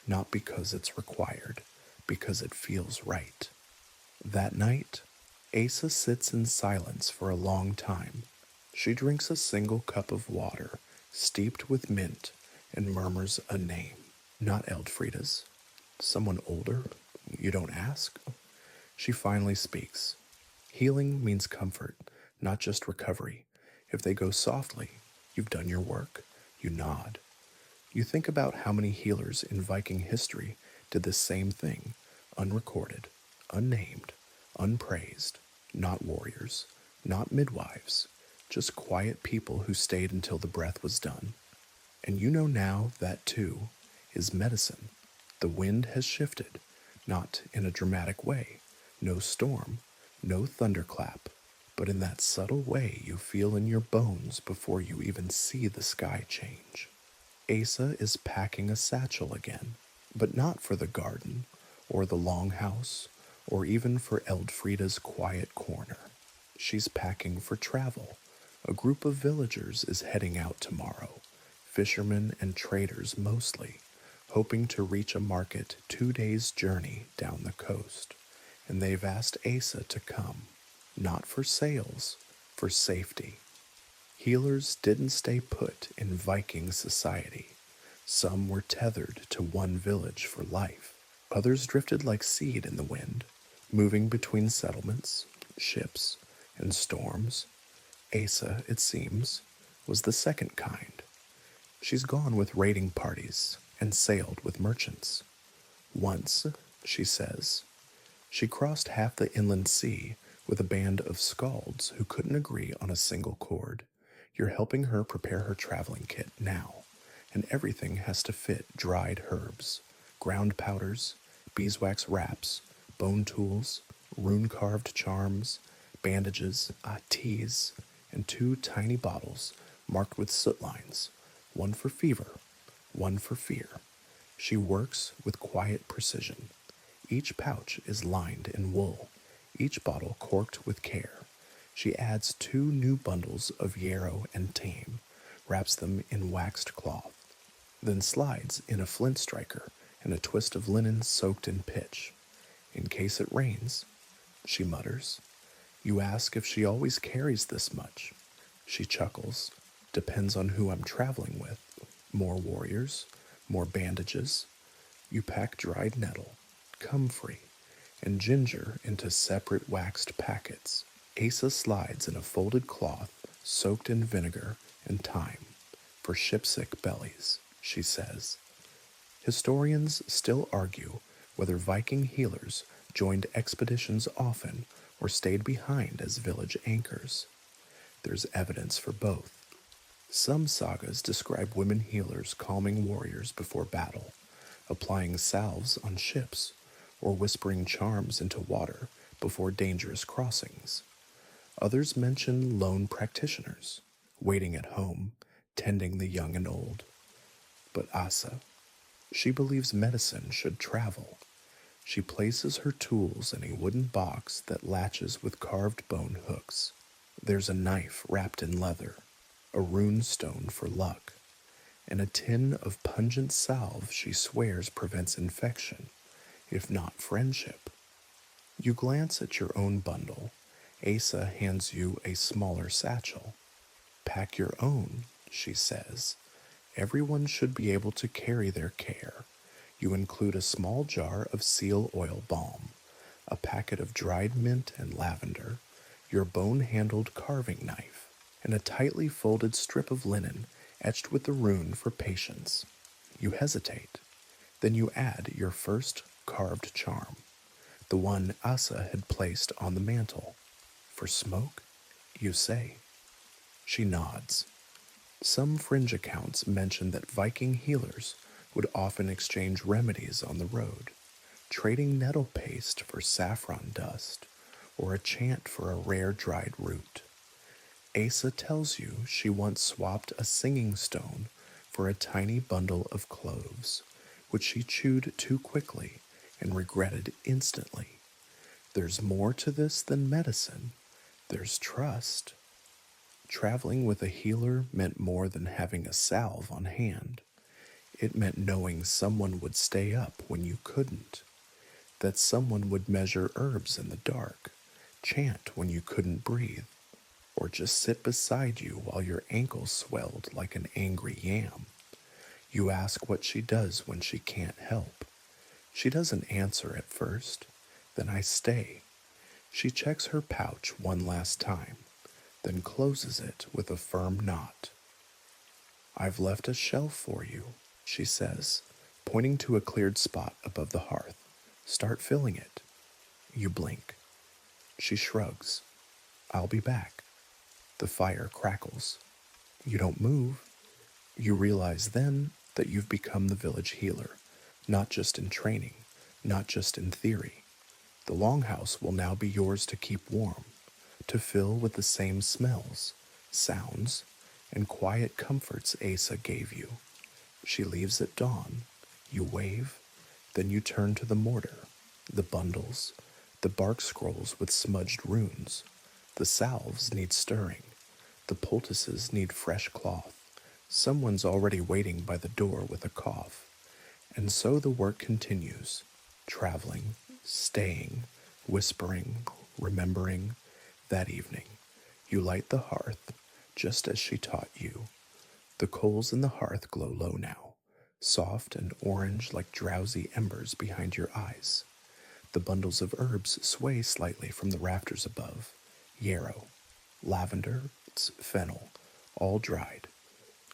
not because it's required, because it feels right. That night, Asa sits in silence for a long time. She drinks a single cup of water, steeped with mint, and murmurs a name. Not Eldfrida's. Someone older? You don't ask? She finally speaks. Healing means comfort, not just recovery. If they go softly, you've done your work. You nod. You think about how many healers in Viking history did the same thing, unrecorded, unnamed, unpraised, not warriors, not midwives, just quiet people who stayed until the breath was done. And you know now that, too, is medicine. The wind has shifted, not in a dramatic way, no storm, no thunderclap, but in that subtle way you feel in your bones before you even see the sky change. Asa is packing a satchel again, but not for the garden, or the longhouse, or even for Eldfrida's quiet corner. She's packing for travel. A group of villagers is heading out tomorrow, fishermen and traders mostly, hoping to reach a market 2 days' journey down the coast. And they've asked Asa to come, not for sales, for safety. Healers didn't stay put in Viking society. Some were tethered to one village for life. Others drifted like seed in the wind, moving between settlements, ships, and storms. Asa, it seems, was the second kind. She's gone with raiding parties and sailed with merchants. Once, she says, she crossed half the inland sea with a band of skalds who couldn't agree on a single chord. You're helping her prepare her traveling kit now, and everything has to fit dried herbs, ground powders, beeswax wraps, bone tools, rune-carved charms, bandages, teas, and 2 tiny bottles marked with soot lines, one for fever, one for fear. She works with quiet precision. Each pouch is lined in wool, each bottle corked with care. She adds 2 new bundles of yarrow and thyme, wraps them in waxed cloth, then slides in a flint striker and a twist of linen soaked in pitch. In case it rains, she mutters. You ask if she always carries this much. She chuckles. Depends on who I'm traveling with. More warriors, more bandages. You pack dried nettle, comfrey, and ginger into separate waxed packets. Asa slides in a folded cloth soaked in vinegar and thyme for shipsick bellies, she says. Historians still argue whether Viking healers joined expeditions often or stayed behind as village anchors. There's evidence for both. Some sagas describe women healers calming warriors before battle, applying salves on ships, or whispering charms into water before dangerous crossings. Others mention lone practitioners, waiting at home, tending the young and old. But Asa, she believes medicine should travel. She places her tools in a wooden box that latches with carved bone hooks. There's a knife wrapped in leather, a rune stone for luck, and a tin of pungent salve she swears prevents infection, if not friendship. You glance at your own bundle. Asa hands you a smaller satchel. Pack your own, she says. Everyone should be able to carry their care. You include a small jar of seal oil balm, a packet of dried mint and lavender, your bone-handled carving knife, and a tightly folded strip of linen etched with the rune for patience. You hesitate. Then you add your first carved charm, the one Asa had placed on the mantel. For smoke, you say. She nods. Some fringe accounts mention that Viking healers would often exchange remedies on the road, trading nettle paste for saffron dust or a chant for a rare dried root. Asa tells you she once swapped a singing stone for a tiny bundle of cloves, which she chewed too quickly and regretted instantly. There's more to this than medicine. There's trust. Traveling with a healer meant more than having a salve on hand. It meant knowing someone would stay up when you couldn't, that someone would measure herbs in the dark, chant when you couldn't breathe, or just sit beside you while your ankle swelled like an angry yam. You ask what she does when she can't help. She doesn't answer at first. Then I stay. She checks her pouch one last time, then closes it with a firm knot. I've left a shelf for you, she says, pointing to a cleared spot above the hearth. Start filling it. You blink. She shrugs. I'll be back. The fire crackles. You don't move. You realize then that you've become the village healer, not just in training, not just in theory. The longhouse will now be yours to keep warm, to fill with the same smells, sounds, and quiet comforts Asa gave you. She leaves at dawn. You wave, then you turn to the mortar, the bundles, the bark scrolls with smudged runes. The salves need stirring. The poultices need fresh cloth. Someone's already waiting by the door with a cough. And so the work continues, traveling, staying, whispering, remembering. That evening, you light the hearth, just as she taught you. The coals in the hearth glow low now, soft and orange like drowsy embers behind your eyes. The bundles of herbs sway slightly from the rafters above. Yarrow, lavender, fennel, all dried.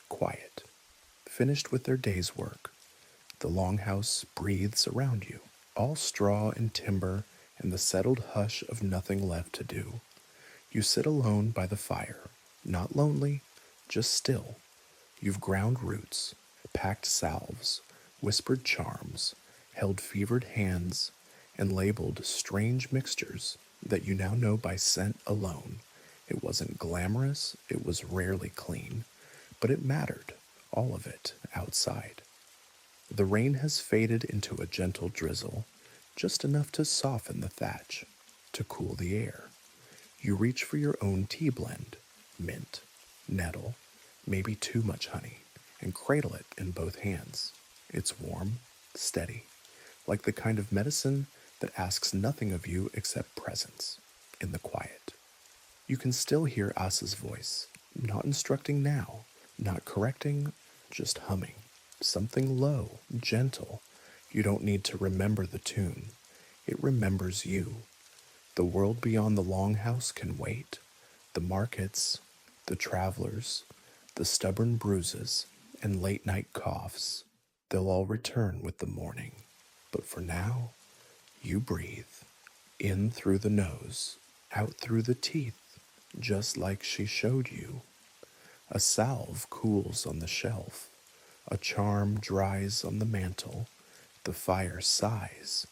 Quiet. Finished with their day's work. The longhouse breathes around you, all straw and timber and the settled hush of nothing left to do. You sit alone by the fire, not lonely, just still. You've ground roots, packed salves, whispered charms, held fevered hands, and labeled strange mixtures that you now know by scent alone. It wasn't glamorous, it was rarely clean, but it mattered, all of it, outside. The rain has faded into a gentle drizzle, just enough to soften the thatch, to cool the air. You reach for your own tea blend, mint, nettle, maybe too much honey, and cradle it in both hands. It's warm, steady, like the kind of medicine that asks nothing of you except presence, in the quiet. You can still hear Asa's voice, not instructing now, not correcting, just humming. Something low, gentle. You don't need to remember the tune. It remembers you. The world beyond the longhouse can wait. The markets, the travelers, the stubborn bruises, and late-night coughs, they'll all return with the morning. But for now, you breathe. In through the nose, out through the teeth, just like she showed you. A salve cools on the shelf. A charm dries on the mantel. The fire sighs,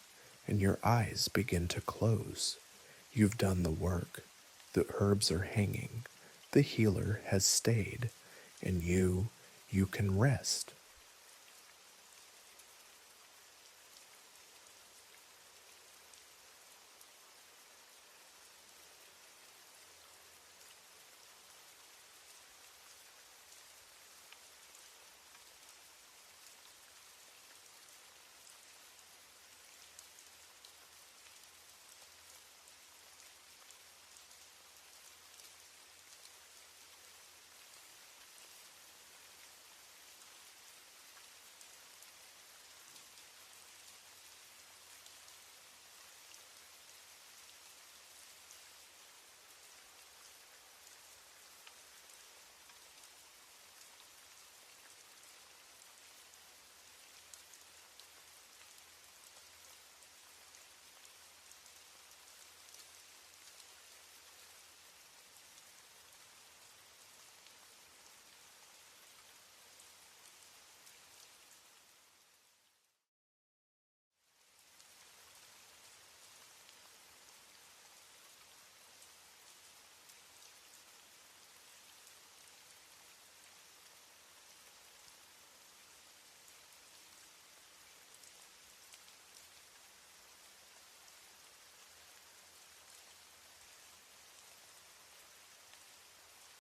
and your eyes begin to close. You've done the work. The herbs are hanging. The healer has stayed. And you can rest.